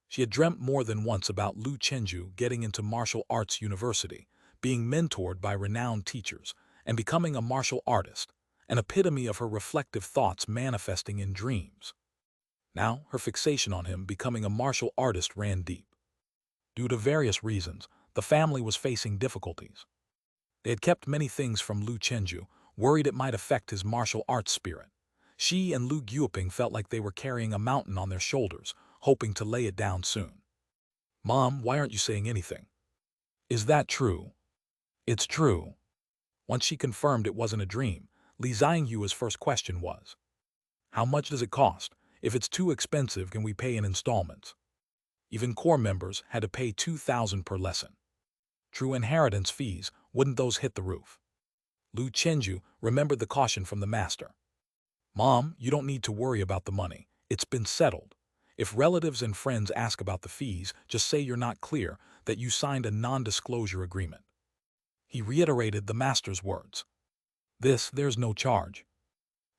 She had dreamt more than once about Lu Chenju getting into martial arts university, being mentored by renowned teachers, and becoming a martial artist, an epitome of her reflective thoughts manifesting in dreams. Now, her fixation on him becoming a martial artist ran deep. Due to various reasons, the family was facing difficulties. They had kept many things from Lu Chenju, worried it might affect his martial arts spirit. She and Lu Guoping felt like they were carrying a mountain on their shoulders, hoping to lay it down soon. "Mom, why aren't you saying anything?" "Is that true?" "It's true." Once she confirmed it wasn't a dream, Li Xianghua's first question was, "How much does it cost? If it's too expensive, can we pay in installments?" Even core members had to pay 2,000 per lesson. True inheritance fees, wouldn't those hit the roof? Lu Chenju remembered the caution from the master. "Mom, you don't need to worry about the money. It's been settled. If relatives and friends ask about the fees, just say you're not clear, that you signed a non-disclosure agreement." He reiterated the master's words. There's no charge."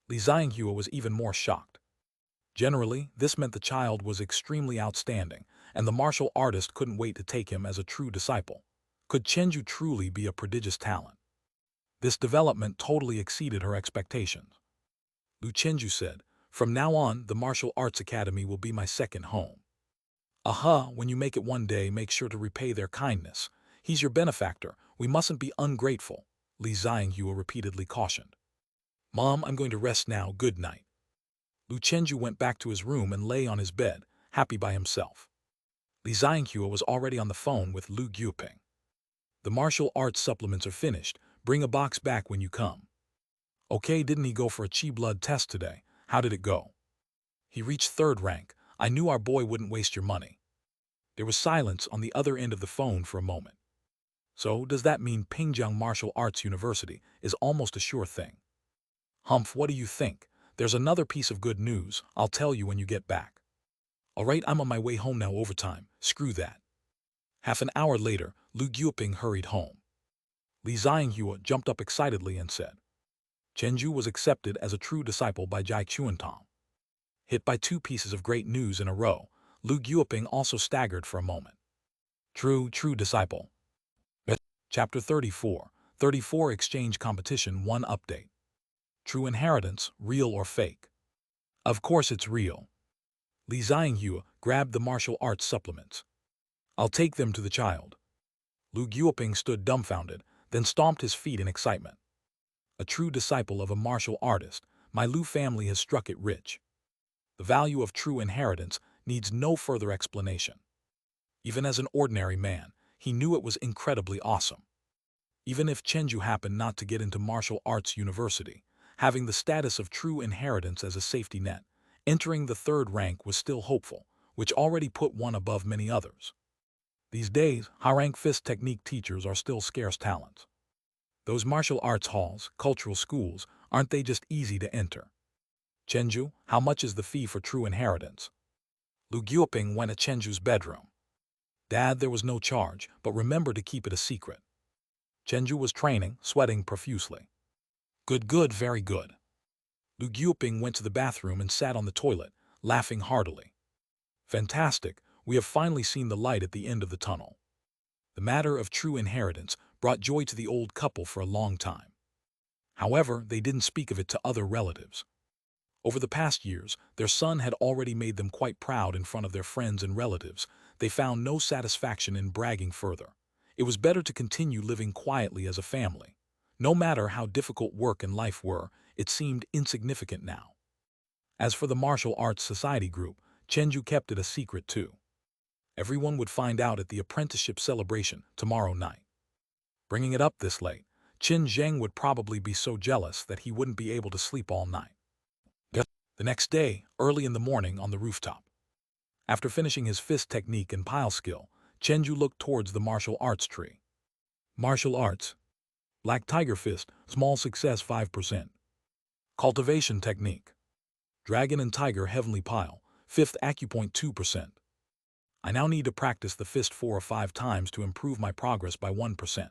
Li Xianghua was even more shocked. Generally, this meant the child was extremely outstanding, and the martial artist couldn't wait to take him as a true disciple. Could Chenju truly be a prodigious talent? This development totally exceeded her expectations. Lu Chenju said, "From now on, the Martial Arts Academy will be my second home." "Aha, when you make it one day, make sure to repay their kindness. He's your benefactor. We mustn't be ungrateful," Li Xianghua repeatedly cautioned. "Mom, I'm going to rest now. Good night." Lu Chenju went back to his room and lay on his bed, happy by himself. Li Xianghua was already on the phone with Lu Guoping. "The martial arts supplements are finished. Bring a box back when you come." "Okay, didn't he go for a chi blood test today? How did it go?" "He reached 3rd rank. I knew our boy wouldn't waste your money." There was silence on the other end of the phone for a moment. "So, does that mean Pingjiang Martial Arts University is almost a sure thing?" "Humph, what do you think? There's another piece of good news. I'll tell you when you get back." "All right, I'm on my way home now overtime. Screw that." Half an hour later, Lu Guoping hurried home. Li Xianghua jumped up excitedly and said, "Chenju was accepted as a true disciple by Jai Chuantong." Hit by 2 pieces of great news in a row, Lu Guoping also staggered for a moment. True disciple. Chapter 34, 34 Exchange Competition 1 Update. True inheritance, real or fake? Of course it's real. Li Xianghua grabbed the martial arts supplements. "I'll take them to the child." Lu Guoping stood dumbfounded, then stomped his feet in excitement. "A true disciple of a martial artist, my Lu family has struck it rich." The value of true inheritance needs no further explanation. Even as an ordinary man, he knew it was incredibly awesome. Even if Chenju happened not to get into martial arts university, having the status of true inheritance as a safety net, entering the 3rd rank was still hopeful, which already put one above many others. These days, high-rank fist technique teachers are still scarce talents. Those martial arts halls, cultural schools, aren't they just easy to enter? "Chenju, how much is the fee for true inheritance?" Lu Guoping went to Chenju's bedroom. "Dad, there was no charge, but remember to keep it a secret." Chenju was training, sweating profusely. Good, very good." Lu Guoping went to the bathroom and sat on the toilet, laughing heartily. "Fantastic, we have finally seen the light at the end of the tunnel." The matter of true inheritance brought joy to the old couple for a long time. However, they didn't speak of it to other relatives. Over the past years, their son had already made them quite proud in front of their friends and relatives. They found no satisfaction in bragging further. It was better to continue living quietly as a family. No matter how difficult work and life were, it seemed insignificant now. As for the martial arts society group, Chenju kept it a secret too. Everyone would find out at the apprenticeship celebration tomorrow night. Bringing it up this late, Qin Zheng would probably be so jealous that he wouldn't be able to sleep all night. The next day, early in the morning on the rooftop. After finishing his fist technique and pile skill, Chenju looked towards the martial arts tree. Martial arts. Black tiger fist, small success 5%. Cultivation technique. Dragon and tiger heavenly pile, fifth acupoint 2%. I now need to practice the fist 4 or 5 times to improve my progress by 1%.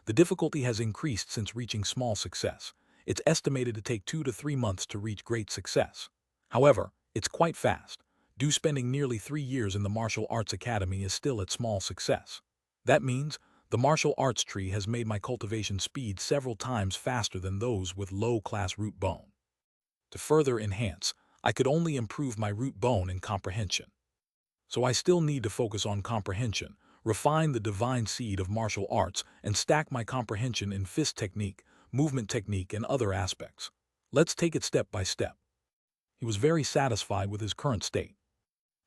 The difficulty has increased since reaching small success. It's estimated to take 2 to 3 months to reach great success. However, it's quite fast. Due spending nearly 3 years in the martial arts academy is still at small success. That means the martial arts tree has made my cultivation speed several times faster than those with low-class root bone. To further enhance, I could only improve my root bone and comprehension. So I still need to focus on comprehension, refine the divine seed of martial arts, and stack my comprehension in fist technique, movement technique, and other aspects. Let's take it step by step. He was very satisfied with his current state.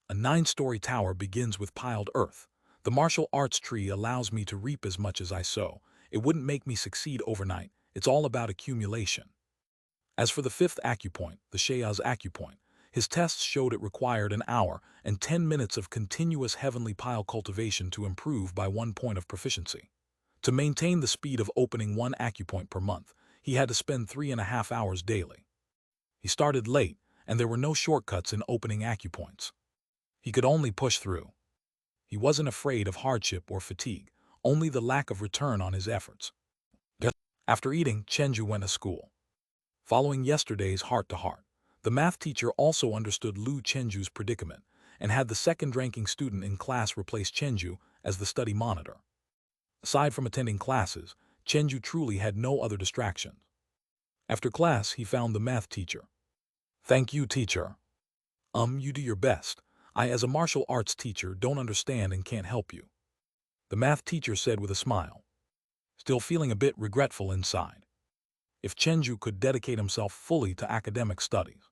A 9-story tower begins with piled earth. The martial arts tree allows me to reap as much as I sow. It wouldn't make me succeed overnight. It's all about accumulation. As for the 5th acupoint, the Shayaz acupoint, his tests showed it required an hour and 10 minutes of continuous heavenly pile cultivation to improve by 1 point of proficiency. To maintain the speed of opening 1 acupoint per month, he had to spend 3.5 hours daily. He started late, and there were no shortcuts in opening acupoints. He could only push through. He wasn't afraid of hardship or fatigue, only the lack of return on his efforts. After eating, Chenju went to school. Following yesterday's heart-to-heart, the math teacher also understood Lu Chenju's predicament and had the second-ranking student in class replace Chenju as the study monitor. Aside from attending classes, Chenju truly had no other distractions. After class, he found the math teacher. "Thank you, teacher. You do your best. I, as a martial arts teacher, don't understand and can't help you," the math teacher said with a smile, still feeling a bit regretful inside. If Chenju could dedicate himself fully to academic studies,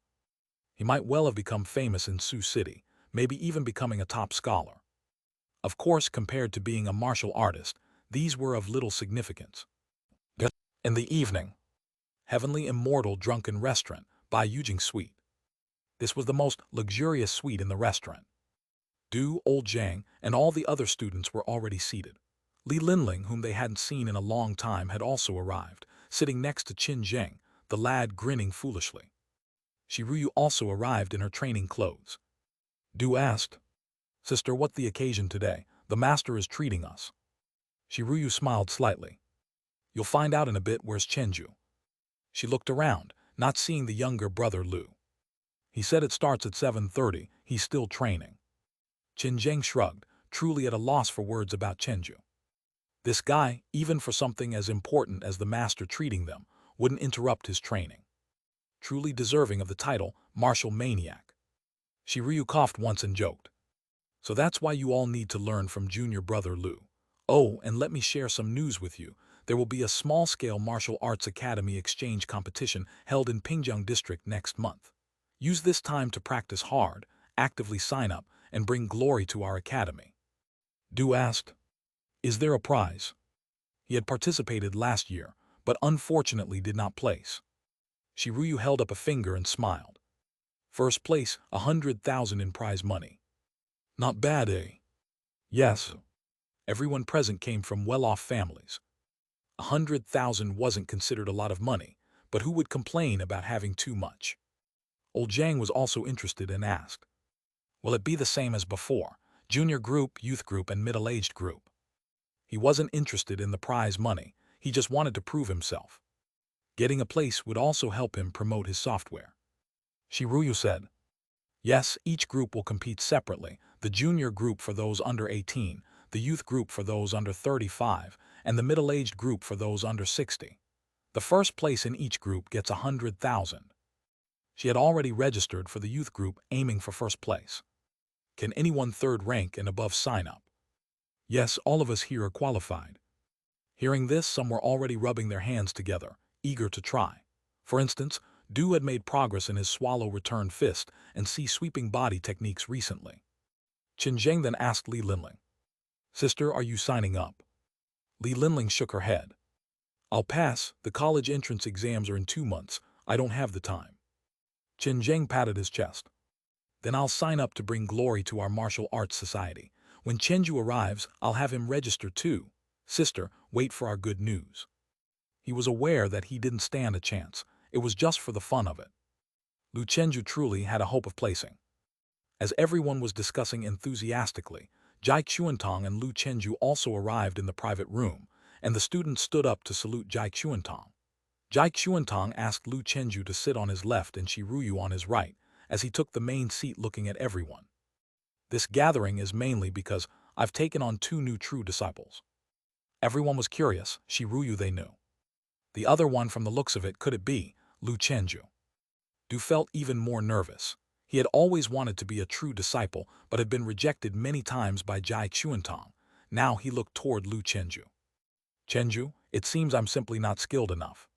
he might well have become famous in Sioux City, maybe even becoming a top scholar. Of course, compared to being a martial artist, these were of little significance. In the evening, Heavenly Immortal Drunken Restaurant by Yujing Suite. This was the most luxurious suite in the restaurant. Du, Old Zhang, and all the other students were already seated. Li Linling, whom they hadn't seen in a long time, had also arrived, sitting next to Qin Zheng, the lad grinning foolishly. Shiruyu also arrived in her training clothes. Du asked, "Sister, what's the occasion today? The master is treating us." Shiruyu smiled slightly. "You'll find out in a bit. Where's Chenju?" She looked around, not seeing the younger brother Lu. "He said it starts at 7:30. He's still training." Qin Zheng shrugged, truly at a loss for words about Chenju. This guy, even for something as important as the master treating them, wouldn't interrupt his training. Truly deserving of the title, martial maniac. Shiryu coughed once and joked. "So that's why you all need to learn from junior brother Lu. Oh, and let me share some news with you. There will be a small-scale martial arts academy exchange competition held in Pingjiang district next month. Use this time to practice hard, actively sign up, and bring glory to our academy." Du asked, "Is there a prize?" He had participated last year, but unfortunately did not place. Shiryu held up a finger and smiled. "First place, 100,000 in prize money." "Not bad, eh?" "Yes." Everyone present came from well-off families. 100,000 wasn't considered a lot of money, but who would complain about having too much? Old Zhang was also interested and asked, "Will it be the same as before? Junior group, youth group, and middle-aged group?" He wasn't interested in the prize money, he just wanted to prove himself. Getting a place would also help him promote his software. Shiryu said, "Yes, each group will compete separately, the junior group for those under 18, the youth group for those under 35, and the middle-aged group for those under 60. The first place in each group gets 100,000. She had already registered for the youth group aiming for first place. "Can anyone third rank and above sign up?" "Yes, all of us here are qualified." Hearing this, some were already rubbing their hands together, eager to try. For instance, Du had made progress in his swallow return fist and sweeping body techniques recently. Qin Zheng then asked Li Linling, "Sister, are you signing up?" Li Linling shook her head. I'll pass. The college entrance exams are in 2 months. I don't have the time. Chen Zheng patted his chest. Then I'll sign up to bring glory to our martial arts society. When Chenju arrives, I'll have him register too. Sister, wait for our good news. He was aware that he didn't stand a chance. It was just for the fun of it. Lu Chenju truly had a hope of placing. As everyone was discussing enthusiastically, Jai Xuantong and Lu Chenju also arrived in the private room, and the students stood up to salute Jai Xuantong. Jai Xuantong asked Lu Chenju to sit on his left and Shi Ruyu on his right, as he took the main seat looking at everyone. This gathering is mainly because I've taken on 2 new true disciples. Everyone was curious. Shi Ruyu they knew. The other one, from the looks of it, could it be Lu Chenju? Du felt even more nervous. He had always wanted to be a true disciple, but had been rejected many times by Jai Xuantong. Now he looked toward Lu Chenju. Chenju, it seems I'm simply not skilled enough.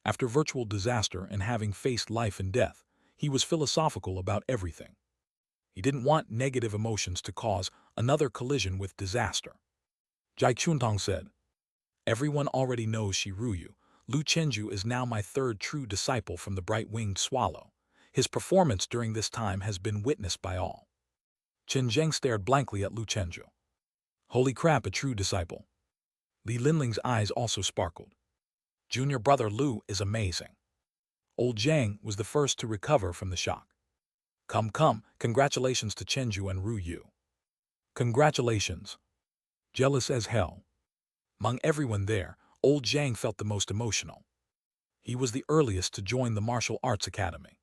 After virtual disaster and having faced life and death, he was philosophical about everything. He didn't want negative emotions to cause another collision with disaster. Jai Xuantong said, everyone already knows Shi Ruyu. Lu Chenju is now my 3rd true disciple from the bright-winged swallow. His performance during this time has been witnessed by all. Chen Zheng stared blankly at Lu Chenju. Holy crap, a true disciple. Li Linling's eyes also sparkled. Junior brother Lu is amazing. Old Zhang was the first to recover from the shock. Come, congratulations to Chenju and Ruyu. Congratulations. Jealous as hell. Among everyone there, old Zhang felt the most emotional. He was the earliest to join the martial arts academy.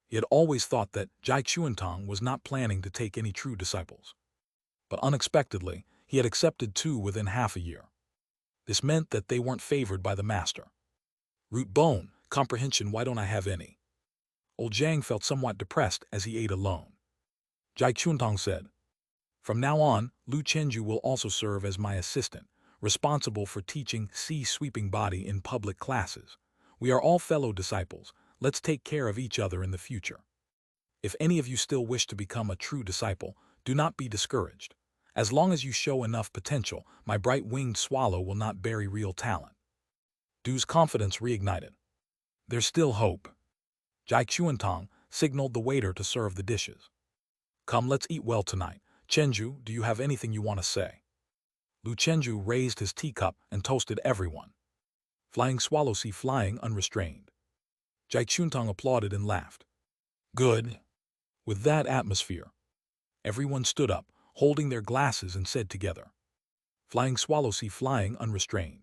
He had always thought that Jai Xuantong was not planning to take any true disciples. But unexpectedly, he had accepted 2 within half a year. This meant that they weren't favored by the master. Root bone, comprehension, why don't I have any? Old Zhang felt somewhat depressed as he ate alone. Jai Xuantong said, from now on, Lu Chenju will also serve as my assistant, responsible for teaching sweeping body in public classes. We are all fellow disciples. Let's take care of each other in the future. If any of you still wish to become a true disciple, do not be discouraged. As long as you show enough potential, my bright-winged swallow will not bury real talent. Du's confidence reignited. There's still hope. Jai Xuantong signaled the waiter to serve the dishes. Come, let's eat well tonight. Chenju, do you have anything you want to say? Lu Chenju raised his teacup and toasted everyone. Flying swallow see flying unrestrained. Jai Xuantong applauded and laughed. Good. With that atmosphere, everyone stood up, holding their glasses, and said together, flying swallow see flying unrestrained.